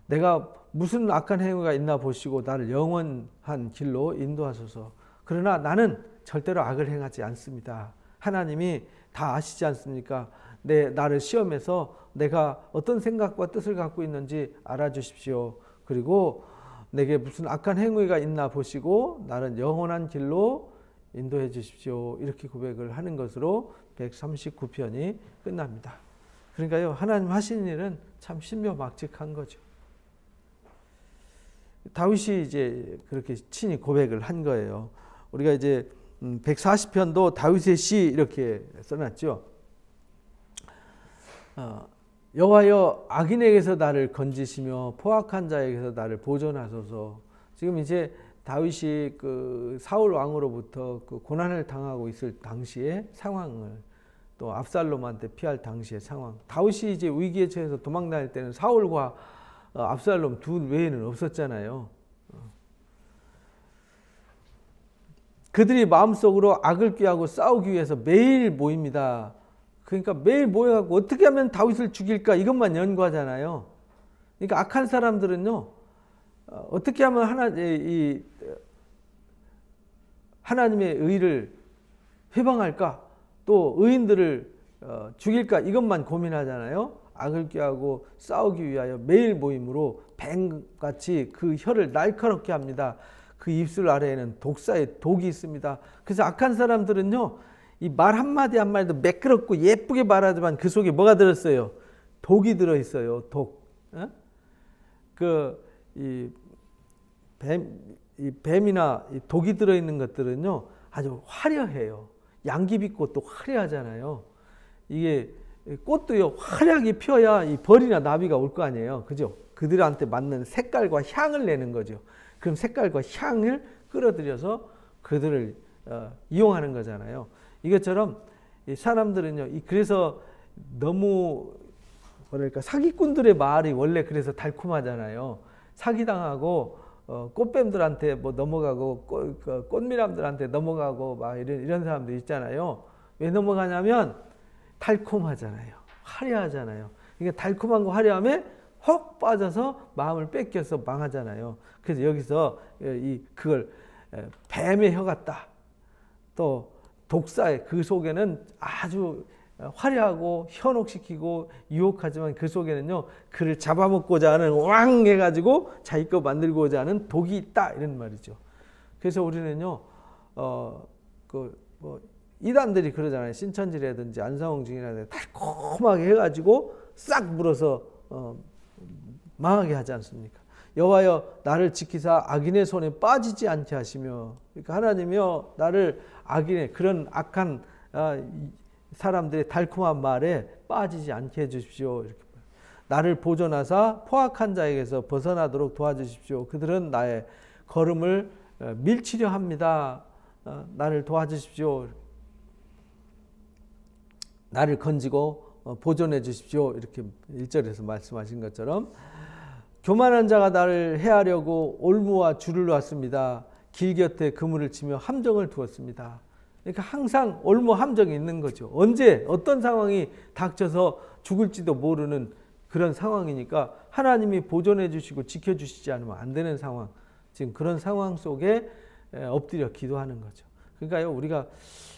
Speaker 1: 내가 무슨 악한 행위가 있나 보시고 나를 영원한 길로 인도하소서. 그러나 나는 절대로 악을 행하지 않습니다. 하나님이 다 아시지 않습니까? 나를 시험해서 내가 어떤 생각과 뜻을 갖고 있는지 알아주십시오. 그리고 내게 무슨 악한 행위가 있나 보시고 나는 영원한 길로 인도해 주십시오. 이렇게 고백을 하는 것으로 139편이 끝납니다. 그러니까요 하나님 하시는 일은 참 신묘막측한 거죠. 다윗이 이제 그렇게 친히 고백을 한 거예요. 우리가 이제 140편도 다윗의 시 이렇게 써놨죠. 여호와여 악인에게서 나를 건지시며 포악한 자에게서 나를 보존하소서. 지금 이제 다윗이 그 사울 왕으로부터 그 고난을 당하고 있을 당시의 상황을 또 압살롬한테 피할 당시의 상황. 다윗이 이제 위기에 처해서 도망다닐 때는 사울과 압살롬 둘 외에는 없었잖아요. 그들이 마음속으로 악을 꾀하고 싸우기 위해서 매일 모입니다. 그러니까 매일 모여갖고 어떻게 하면 다윗을 죽일까 이것만 연구하잖아요. 그러니까 악한 사람들은요 어떻게 하면 하나님의 의를 회방할까 또 의인들을 죽일까 이것만 고민하잖아요. 악을 꾀하고 싸우기 위하여 매일 모임으로 뱀같이 그 혀를 날카롭게 합니다. 그 입술 아래에는 독사의 독이 있습니다. 그래서 악한 사람들은요 이 말 한마디 한마디도 매끄럽고 예쁘게 말하지만 그 속에 뭐가 들었어요? 독이 들어있어요. 독. 이 뱀이나 이 독이 들어있는 것들은요 아주 화려해요. 양귀비꽃도 화려하잖아요. 이게 꽃도요 화려하게 피어야 이 벌이나 나비가 올 거 아니에요. 그죠? 그들한테 맞는 색깔과 향을 내는 거죠. 그럼 색깔과 향을 끌어들여서 그들을 이용하는 거잖아요. 이것처럼 사람들은요 그래서 너무 뭐랄까 사기꾼들의 말이 원래 그래서 달콤하잖아요. 사기당하고 꽃뱀들한테 뭐 넘어가고 꽃미남들한테 넘어가고 막 이런 사람들 있잖아요. 왜 넘어가냐면 달콤하잖아요. 화려하잖아요. 그러니까 달콤한 거 화려함에 혹 빠져서 마음을 뺏겨서 망하잖아요. 그래서 여기서 그걸 뱀의 혀 같다. 또 독사의 그 속에는 아주 화려하고 현혹시키고 유혹하지만 그 속에는요 그를 잡아먹고자 하는 왕 해가지고 자기 거 만들고자 하는 독이 있다 이런 말이죠. 그래서 우리는요 이단들이 그러잖아요. 신천지라든지 안상홍증이라든지 달콤하게 해가지고 싹 물어서 망하게 하지 않습니까? 여호와여 나를 지키사 악인의 손에 빠지지 않게 하시며, 그러니까 하나님이여 나를 악인의 그런 악한 사람들의 달콤한 말에 빠지지 않게 해주십시오. 이렇게 나를 보존하사 포악한 자에게서 벗어나도록 도와주십시오. 그들은 나의 걸음을 밀치려 합니다. 나를 도와주십시오. 나를 건지고 보존해 주십시오. 이렇게 1절에서 말씀하신 것처럼 교만한 자가 나를 해하려고 올무와 줄을 놨습니다. 길 곁에 그물을 치며 함정을 두었습니다. 그러니까 항상 올무 함정이 있는 거죠. 언제 어떤 상황이 닥쳐서 죽을지도 모르는 그런 상황이니까 하나님이 보존해 주시고 지켜주시지 않으면 안 되는 상황, 지금 그런 상황 속에 엎드려 기도하는 거죠. 그러니까요, 우리가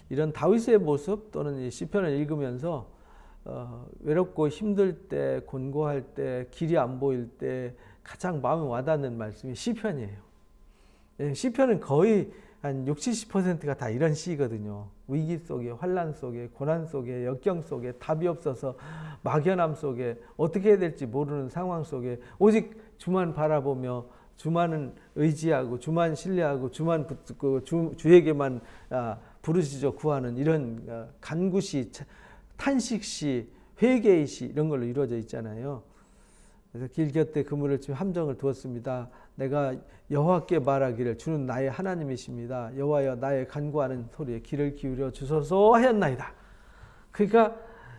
Speaker 1: 이런 다윗의 모습 또는 이 시편을 읽으면서 외롭고 힘들 때, 곤고할 때, 길이 안 보일 때 가장 마음에 와닿는 말씀이 시편이에요. 시편은 거의 한 60, 70%가 다 이런 시거든요. 위기 속에, 환란 속에, 고난 속에, 역경 속에, 답이 없어서 막연함 속에, 어떻게 해야 될지 모르는 상황 속에 오직 주만 바라보며 주만은 의지하고 주만 신뢰하고 주만 붙고 주에게만 부르짖어 구하는 이런 간구시, 탄식시, 회개시 이런 걸로 이루어져 있잖아요. 그래서 길 곁에 그물을 치며 함정을 두었습니다. 내가 여호와께 말하기를 주는 나의 하나님이십니다. 여호와여 나의 간구하는 소리에 귀를 기울여 주소서 하였나이다. 그러니까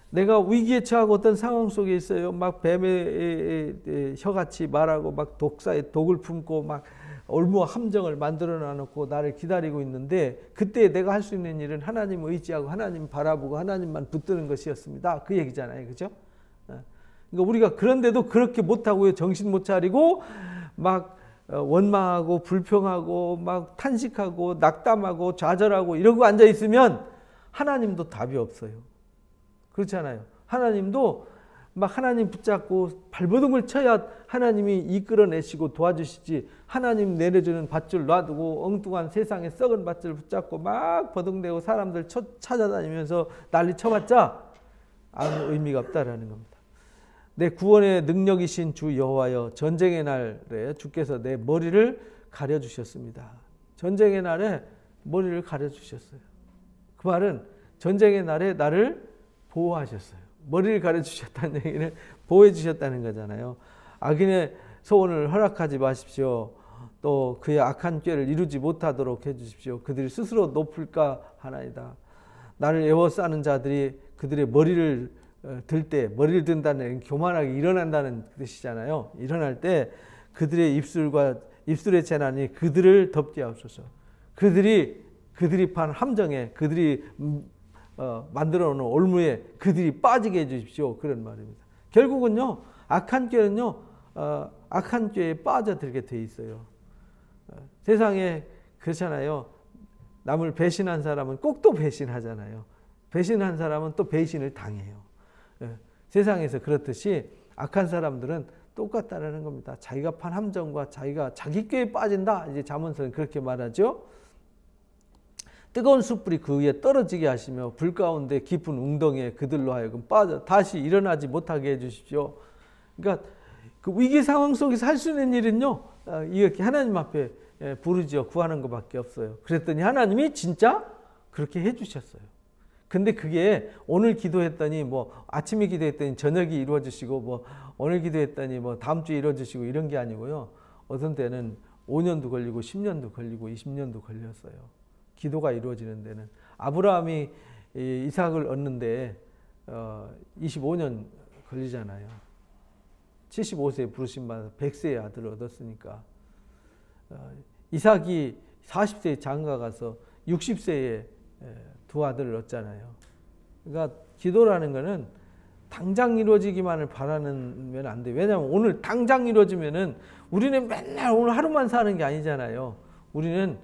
Speaker 1: 내가 위기에 처하고 어떤 상황 속에 있어요. 막 뱀의 혀같이 말하고 막 독사의 독을 품고 막 올무와 함정을 만들어 놔놓고 나를 기다리고 있는데 그때 내가 할 수 있는 일은 하나님 의지하고 하나님 바라보고 하나님만 붙드는 것이었습니다. 그 얘기잖아요. 그죠? 그러니까 우리가 그런데도 그렇게 못하고요. 정신 못 차리고 막 원망하고 불평하고 막 탄식하고 낙담하고 좌절하고 이러고 앉아 있으면 하나님도 답이 없어요. 그렇잖아요. 하나님도 막 하나님 붙잡고 발버둥을 쳐야 하나님이 이끌어내시고 도와주시지, 하나님 내려주는 밧줄 놔두고 엉뚱한 세상에 썩은 밧줄 붙잡고 막 버둥대고 사람들 찾아다니면서 난리 쳐봤자 아무 의미가 없다라는 겁니다. 내 구원의 능력이신 주 여호와여, 전쟁의 날에 주께서 내 머리를 가려주셨습니다. 전쟁의 날에 머리를 가려주셨어요. 그 말은 전쟁의 날에 나를 보호하셨어요. 머리를 가려주셨다는 얘기는 보호해 주셨다는 거잖아요. 악인의 소원을 허락하지 마십시오. 또 그의 악한 꾀를 이루지 못하도록 해주십시오. 그들이 스스로 높을까 하나이다. 나를 에워싸는 자들이 그들의 머리를 들 때, 머리를 든다는 교만하게 일어난다는 뜻이잖아요. 일어날 때 그들의 입술의 재난이 그들을 덮게 하옵소서. 그들이 판 함정에, 그들이 만들어 놓은 올무에 그들이 빠지게 해주십시오. 그런 말입니다. 결국은요, 악한 꾀는요, 악한 꾀에 빠져들게 돼 있어요. 세상에 그렇잖아요. 남을 배신한 사람은 꼭 또 배신하잖아요. 배신한 사람은 또 배신을 당해요. 세상에서 그렇듯이 악한 사람들은 똑같다라는 겁니다. 자기가 판 함정과 자기가 자기 꾀에 빠진다. 이제 잠언서는 그렇게 말하죠. 뜨거운 숯불이 그 위에 떨어지게 하시며 불 가운데 깊은 웅덩이에 그들로 하여금 빠져 다시 일어나지 못하게 해주십시오. 그러니까 그 위기 상황 속에서 할 수 있는 일은요, 이렇게 하나님 앞에 부르짖어 구하는 것밖에 없어요. 그랬더니 하나님이 진짜 그렇게 해주셨어요. 근데 그게 오늘 기도했더니 뭐 아침에 기도했더니 저녁이 이루어지시고 뭐 오늘 기도했더니 뭐 다음 주에 이루어지시고 이런 게 아니고요. 어떤 때는 5년도 걸리고 10년도 걸리고 20년도 걸렸어요. 기도가 이루어지는 데는. 아브라함이 이삭을 얻는데 25년 걸리잖아요. 75세에 부르심받아 100세의 아들을 얻었으니까. 이삭이 40세에 장가가서 60세에 두 아들을 얻잖아요. 그러니까 기도라는 거는 당장 이루어지기만을 바라면 안 돼요. 왜냐하면 오늘 당장 이루어지면은 우리는 맨날 오늘 하루만 사는 게 아니잖아요. 우리는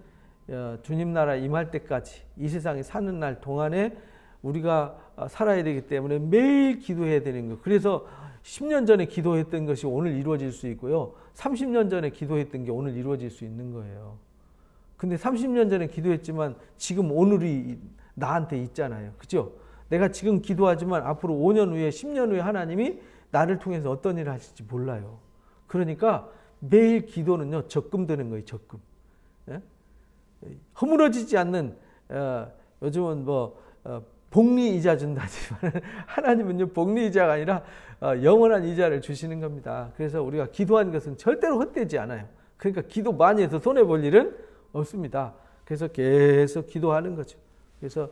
Speaker 1: 주님 나라 임할 때까지 이 세상에 사는 날 동안에 우리가 살아야 되기 때문에 매일 기도해야 되는 거예요. 그래서 10년 전에 기도했던 것이 오늘 이루어질 수 있고요. 30년 전에 기도했던 게 오늘 이루어질 수 있는 거예요. 근데 30년 전에 기도했지만 지금 오늘이 나한테 있잖아요. 그죠? 내가 지금 기도하지만 앞으로 5년 후에 10년 후에 하나님이 나를 통해서 어떤 일을 하실지 몰라요. 그러니까 매일 기도는요, 적금 드는 거예요. 적금. 예? 허물어지지 않는 요즘은 뭐 복리 이자 준다지만 하나님은요, 복리 이자가 아니라 영원한 이자를 주시는 겁니다. 그래서 우리가 기도하는 것은 절대로 헛되지 않아요. 그러니까 기도 많이 해서 손해 볼 일은 없습니다. 그래서 계속 기도하는 거죠. 그래서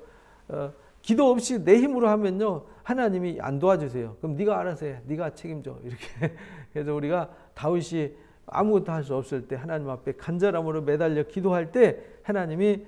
Speaker 1: 기도 없이 내 힘으로 하면요, 하나님이 안 도와주세요. 그럼 네가 알아서 해, 네가 책임져, 이렇게. 그래서 우리가 다윗이 아무것도 할 수 없을 때 하나님 앞에 간절함으로 매달려 기도할 때 하나님이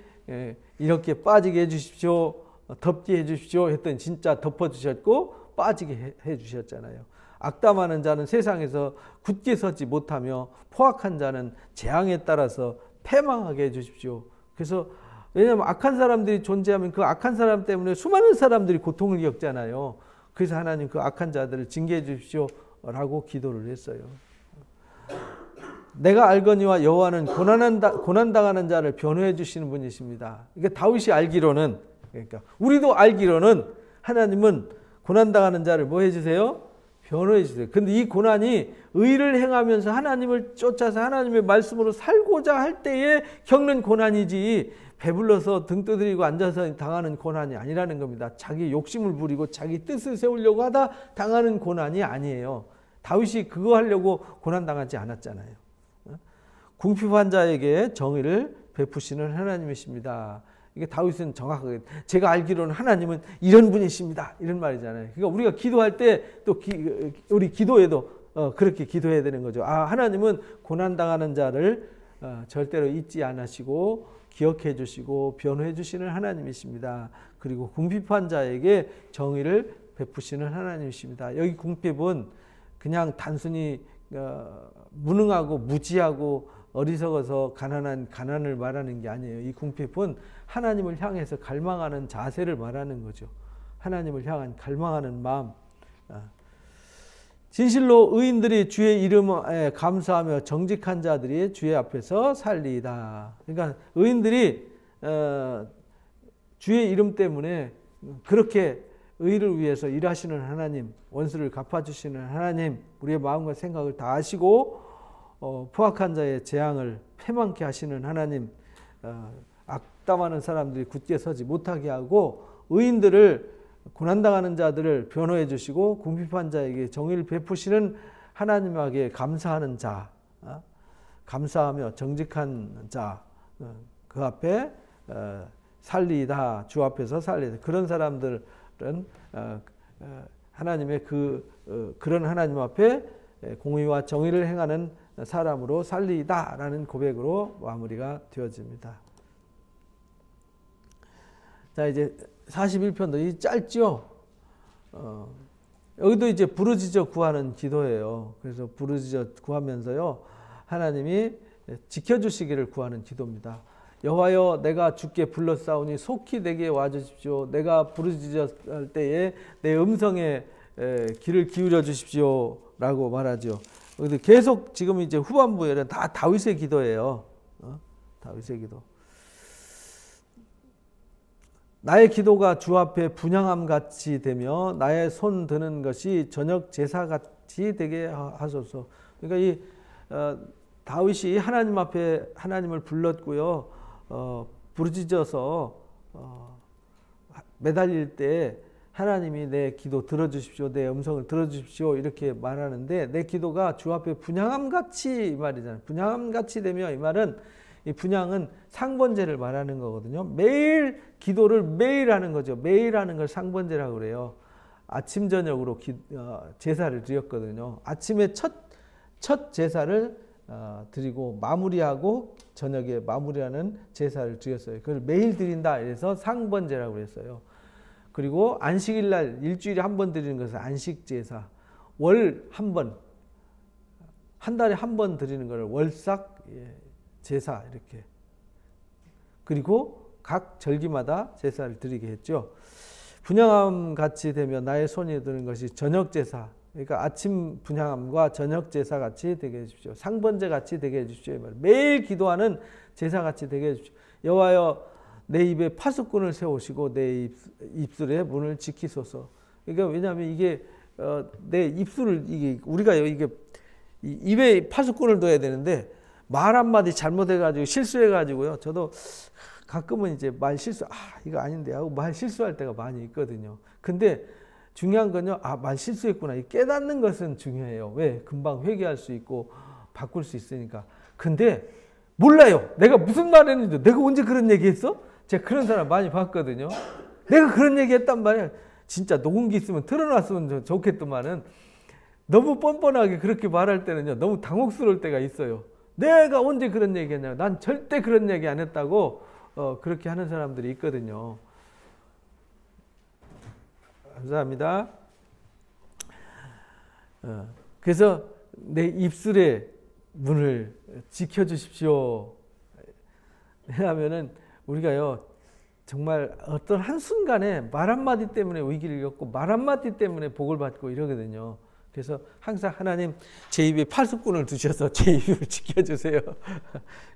Speaker 1: 이렇게 빠지게 해주십시오, 덮게 해주십시오 했더니 진짜 덮어주셨고 빠지게 해주셨잖아요. 악담하는 자는 세상에서 굳게 서지 못하며 포악한 자는 재앙에 따라서 패망하게 해주십시오. 그래서 왜냐하면 악한 사람들이 존재하면 그 악한 사람 때문에 수많은 사람들이 고통을 겪잖아요. 그래서 하나님 그 악한 자들을 징계해 주십시오 라고 기도를 했어요. 내가 알거니와 여호와는 고난당하는 자를 변호해 주시는 분이십니다. 그러니까 다윗이 알기로는, 그러니까 우리도 알기로는 하나님은 고난당하는 자를 뭐 해주세요? 변호해 주세요. 근데 이 고난이 의를 행하면서 하나님을 쫓아서 하나님의 말씀으로 살고자 할 때에 겪는 고난이지, 배불러서 등 떠들이고 앉아서 당하는 고난이 아니라는 겁니다. 자기 욕심을 부리고 자기 뜻을 세우려고 하다 당하는 고난이 아니에요. 다윗이 그거 하려고 고난당하지 않았잖아요. 궁핍한 자에게 정의를 베푸시는 하나님이십니다. 이게 다윗은 정확하게, 제가 알기로는 하나님은 이런 분이십니다, 이런 말이잖아요. 그러니까 우리가 기도할 때 또 우리 기도에도 그렇게 기도해야 되는 거죠. 아, 하나님은 고난당하는 자를 절대로 잊지 않으시고 기억해 주시고 변호해 주시는 하나님이십니다. 그리고 궁핍한 자에게 정의를 베푸시는 하나님이십니다. 여기 궁핍은 그냥 단순히 무능하고 무지하고 어리석어서 가난을 말하는 게 아니에요. 이 궁핍은 하나님을 향해서 갈망하는 자세를 말하는 거죠. 하나님을 향한 갈망하는 마음. 진실로 의인들이 주의 이름에 감사하며 정직한 자들이 주의 앞에서 살리이다. 그러니까 의인들이 주의 이름 때문에 그렇게 의를 위해서 일하시는 하나님, 원수를 갚아주시는 하나님, 우리의 마음과 생각을 다 아시고 포악한 자의 재앙을 패망케 하시는 하나님, 악담하는 사람들이 굳게 서지 못하게 하고 의인들을, 고난당하는 자들을 변호해 주시고 궁핍한 자에게 정의를 베푸시는 하나님에게 감사하는 자, 감사하며 정직한 자, 그 앞에 살리다, 주 앞에서 살리다. 그런 사람들은 하나님의 그런 하나님 앞에 공의와 정의를 행하는 사람으로 살리다라는 고백으로 마무리가 되어집니다. 자, 이제 41편도 이 짧죠? 여기도 이제 부르짖어 구하는 기도예요. 그래서 부르짖어 구하면서요, 하나님이 지켜주시기를 구하는 기도입니다. 여호와여, 내가 주께 불렀사오니 속히 내게 와주십시오. 내가 부르짖을 때에 내 음성에 귀를 기울여 주십시오 라고 말하죠. 계속 지금 이제 후반부에는 다 다윗의 기도예요. 다윗의 기도. 나의 기도가 주 앞에 분향함 같이 되며 나의 손 드는 것이 저녁 제사 같이 되게 하소서. 그러니까 이 다윗이 하나님 앞에 하나님을 불렀고요, 부르짖어서 매달릴 때 하나님이 내 기도 들어주십시오, 내 음성을 들어주십시오 이렇게 말하는데, 내 기도가 주 앞에 분향함 같이 이 말이잖아요. 분향함 같이 되며, 이 말은, 이 분향은 상번제를 말하는 거거든요. 매일 기도를 매일 하는 거죠. 매일 하는 걸 상번제라고 그래요. 아침 저녁으로 제사를 드렸거든요. 아침에 첫 제사를 드리고 마무리하고 저녁에 마무리하는 제사를 드렸어요. 그걸 매일 드린다 이래서 상번제라고 그랬어요. 그리고 안식일 날 일주일에 한 번 드리는 것은 안식제사, 월 한 번, 한 달에 한 번 드리는 것을 월삭 제사 이렇게, 그리고 각 절기마다 제사를 드리게 했죠. 분향함 같이 되면 나의 손이 드는 것이 저녁 제사, 그러니까 아침 분향함과 저녁 제사 같이 되게 해주십시오. 상번제 같이 되게 해주십시오. 매일 기도하는 제사 같이 되게 해주십시오. 여호와여, 내 입에 파수꾼을 세우시고 내 입술에 문을 지키소서. 그러니까 왜냐하면 이게 내 입술을, 이게 우리가 이게 입에 파수꾼을 둬야 되는데 말 한마디 잘못해가지고 실수해가지고요, 저도 가끔은 이제 말 실수, 이거 아닌데 하고 말 실수할 때가 많이 있거든요. 근데 중요한 건요, 말 실수했구나, 깨닫는 것은 중요해요. 왜? 금방 회개할 수 있고 바꿀 수 있으니까. 근데 몰라요, 내가 무슨 말 했는지. 내가 언제 그런 얘기 했어? 제가 그런 사람 많이 봤거든요. 내가 그런 얘기 했단 말이야. 진짜 녹음기 있으면 틀어놨으면 좋겠더만은, 너무 뻔뻔하게 그렇게 말할 때는요, 너무 당혹스러울 때가 있어요. 내가 언제 그런 얘기 했냐고, 난 절대 그런 얘기 안 했다고 그렇게 하는 사람들이 있거든요. 감사합니다. 그래서 내 입술의 문을 지켜주십시오. 왜냐하면은 우리가요, 정말 어떤 한순간에 말 한마디 때문에 위기를 겪고 말 한마디 때문에 복을 받고 이러거든요. 그래서 항상 하나님 제 입에 파수꾼을 두셔서 제 입을 지켜주세요.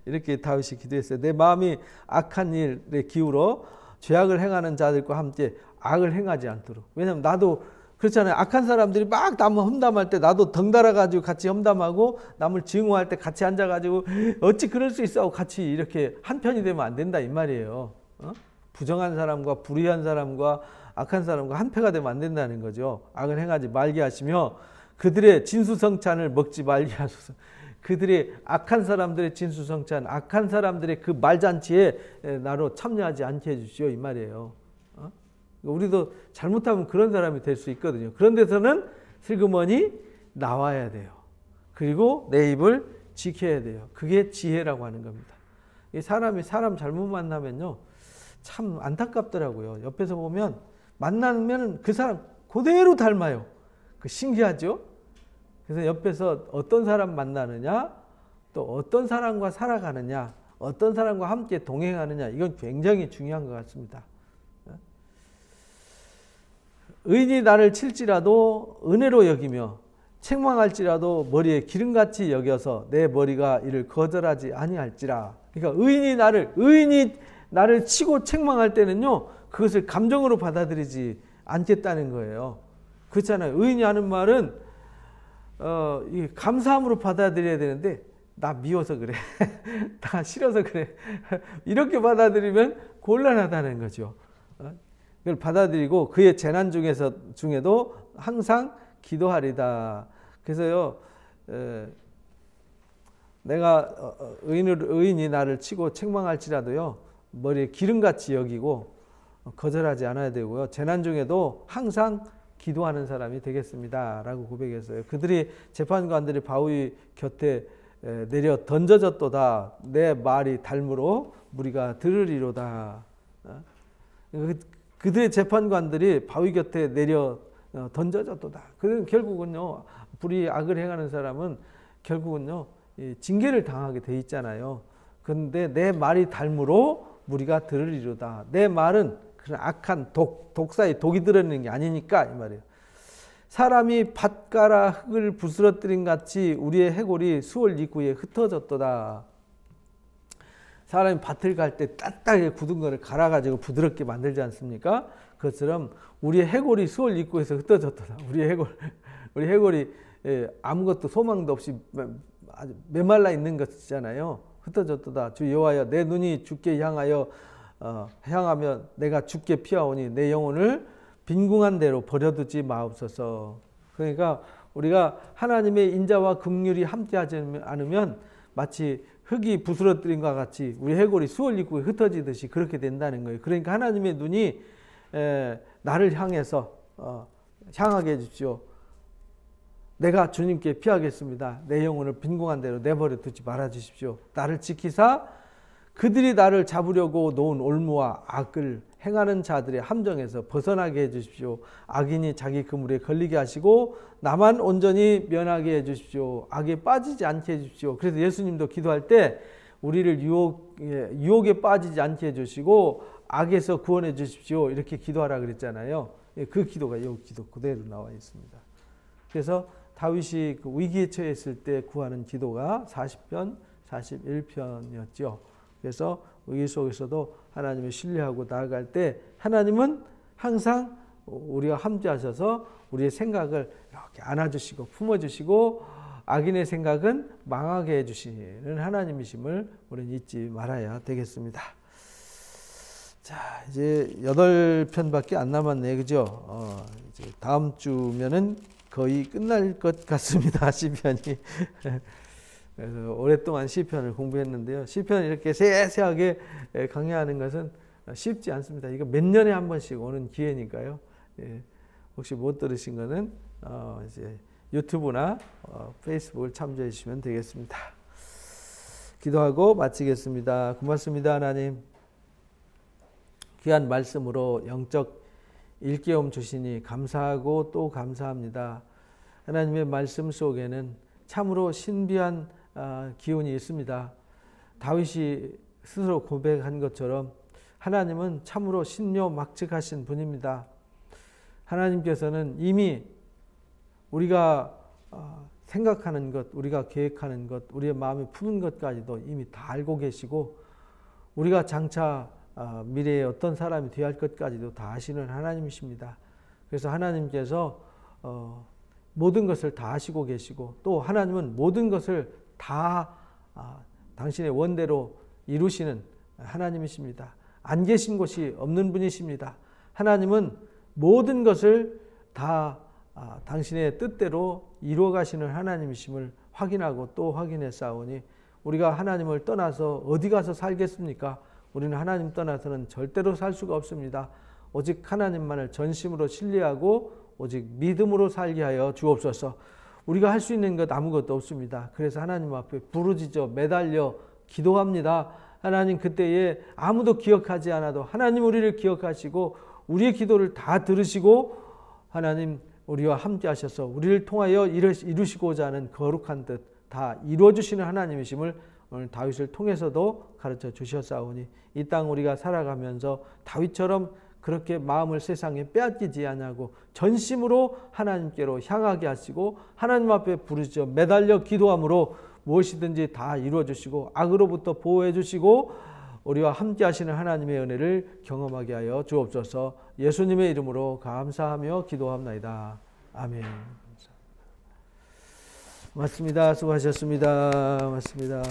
Speaker 1: 이렇게 다윗이 기도했어요. 내 마음이 악한 일에 기울어 죄악을 행하는 자들과 함께 악을 행하지 않도록. 왜냐하면 나도 그렇잖아요. 악한 사람들이 막 남 험담할 때 나도 덩달아가지고 같이 험담하고 남을 증오할 때 같이 앉아가지고 어찌 그럴 수 있어 하고 같이 이렇게 한편이 되면 안 된다 이 말이에요. 부정한 사람과 불의한 사람과 악한 사람과 한패가 되면 안 된다는 거죠. 악을 행하지 말게 하시며 그들의 진수성찬을 먹지 말게 하소서. 그들의 악한 사람들의 진수성찬, 악한 사람들의 그 말잔치에 나로 참여하지 않게 해주시오 이 말이에요. 우리도 잘못하면 그런 사람이 될 수 있거든요. 그런 데서는 슬그머니 나와야 돼요. 그리고 내 입을 지켜야 돼요. 그게 지혜라고 하는 겁니다. 사람이 사람 잘못 만나면요, 참 안타깝더라고요. 옆에서 보면 만나면 그 사람 그대로 닮아요. 그 신기하죠? 그래서 옆에서 어떤 사람 만나느냐, 또 어떤 사람과 살아가느냐, 어떤 사람과 함께 동행하느냐, 이건 굉장히 중요한 것 같습니다. 의인이 나를 칠지라도 은혜로 여기며 책망할지라도 머리에 기름같이 여겨서 내 머리가 이를 거절하지 아니할지라. 그러니까 의인이 나를 치고 책망할 때는요, 그것을 감정으로 받아들이지 않겠다는 거예요. 그렇잖아요. 의인이 하는 말은 감사함으로 받아들여야 되는데 나 미워서 그래. 나 싫어서 그래. 이렇게 받아들이면 곤란하다는 거죠. 그걸 받아들이고 그의 재난 중에도 항상 기도하리다. 그래서요, 내가 의인이 나를 치고 책망할지라도요, 머리에 기름같이 여기고 거절하지 않아야 되고요. 재난 중에도 항상 기도하는 사람이 되겠습니다. 라고 고백했어요. 그들이 재판관들이 바위 곁에 내려 던져졌도다. 내 말이 닮으로 무리가 들으리로다. 그들의 재판관들이 바위 곁에 내려 던져졌도다. 그는 결국은요, 불의 악을 행하는 사람은 결국은요, 징계를 당하게 돼 있잖아요. 그런데 내 말이 닮으로 무리가 들으리로다. 내 말은 그런 악한 독사의 독이 들어있는 게 아니니까 이 말이에요. 사람이 밭가라 흙을 부스러뜨린 같이 우리의 해골이 수월 입구에 흩어졌도다. 사람이 밭을 갈 때 딱딱하게 굳은 거를 갈아가지고 부드럽게 만들지 않습니까? 그것처럼 우리의 해골이 수월 입구에서 흩어졌도다. 우리 해골이 아무것도 소망도 없이 아주 메말라 있는 것이잖아요. 흩어졌도다. 주 여호와여, 내 눈이 주께 향하면 내가 주께 피하오니 내 영혼을 빈궁한 대로 버려두지 마옵소서. 그러니까 우리가 하나님의 인자와 긍휼이 함께하지 않으면 마치 흙이 부스러뜨린 것과 같이 우리 해골이 수월 입구에 흩어지듯이 그렇게 된다는 거예요. 그러니까 하나님의 눈이 나를 향해서 향하게 해주십시오. 내가 주님께 피하겠습니다. 내 영혼을 빈궁한 대로 내버려 두지 말아 주십시오. 나를 지키사 그들이 나를 잡으려고 놓은 올무와 악을 행하는 자들의 함정에서 벗어나게 해주십시오. 악인이 자기 그물에 걸리게 하시고 나만 온전히 면하게 해주십시오. 악에 빠지지 않게 해주십시오. 그래서 예수님도 기도할 때 우리를 유혹에 빠지지 않게 해주시고 악에서 구원해 주십시오. 이렇게 기도하라 그랬잖아요. 그 기도가 이 기도 그대로 나와 있습니다. 그래서 다윗이 그 위기에 처했을 때 구하는 기도가 40편, 41편이었죠. 그래서 위기 속에서도 하나님을 신뢰하고 나아갈 때 하나님은 항상 우리가 함께하셔서 우리의 생각을 이렇게 안아주시고 품어주시고 악인의 생각은 망하게 해주시는 하나님이심을 우리는 잊지 말아야 되겠습니다. 자, 이제 8편밖에 안 남았네요. 그죠? 이제 다음 주면은 거의 끝날 것 같습니다. 시편이. 그래서 오랫동안 시편을 공부했는데요. 시편을 이렇게 세세하게 강의하는 것은 쉽지 않습니다. 이거 몇 년에 한 번씩 오는 기회니까요. 혹시 못 들으신 거는 이제 유튜브나 페이스북을 참조해 주시면 되겠습니다. 기도하고 마치겠습니다. 고맙습니다, 하나님. 귀한 말씀으로 영적 일깨움 주시니 감사하고 또 감사합니다. 하나님의 말씀 속에는 참으로 신비한 기운이 있습니다. 다윗이 스스로 고백한 것처럼 하나님은 참으로 신묘막측하신 분입니다. 하나님께서는 이미 우리가 생각하는 것, 우리가 계획하는 것, 우리의 마음에 푸는 것까지도 이미 다 알고 계시고 우리가 장차 미래에 어떤 사람이 되어야 할 것까지도 다 아시는 하나님이십니다. 그래서 하나님께서 모든 것을 다 아시고 계시고 또 하나님은 모든 것을 다 당신의 원대로 이루시는 하나님이십니다. 안 계신 곳이 없는 분이십니다. 하나님은 모든 것을 다 당신의 뜻대로 이루어 가시는 하나님이심을 확인하고 또 확인했사오니 우리가 하나님을 떠나서 어디 가서 살겠습니까? 우리는 하나님 떠나서는 절대로 살 수가 없습니다. 오직 하나님만을 전심으로 신뢰하고 오직 믿음으로 살게 하여 주옵소서. 우리가 할 수 있는 것 아무것도 없습니다. 그래서 하나님 앞에 부르짖어 매달려 기도합니다. 하나님 그때에 아무도 기억하지 않아도 하나님 우리를 기억하시고 우리의 기도를 다 들으시고 하나님 우리와 함께 하셔서 우리를 통하여 이루시고자 하는 거룩한 뜻 다 이루어주시는 하나님이심을 오늘 다윗을 통해서도 가르쳐 주셨사오니 이 땅 우리가 살아가면서 다윗처럼 그렇게 마음을 세상에 빼앗기지 않냐고 전심으로 하나님께로 향하게 하시고 하나님 앞에 부르짖어 매달려 기도함으로 무엇이든지 다 이루어 주시고 악으로부터 보호해 주시고 우리와 함께 하시는 하나님의 은혜를 경험하게 하여 주옵소서. 예수님의 이름으로 감사하며 기도합나이다. 아멘. 맞습니다. 수고하셨습니다. 맞습니다.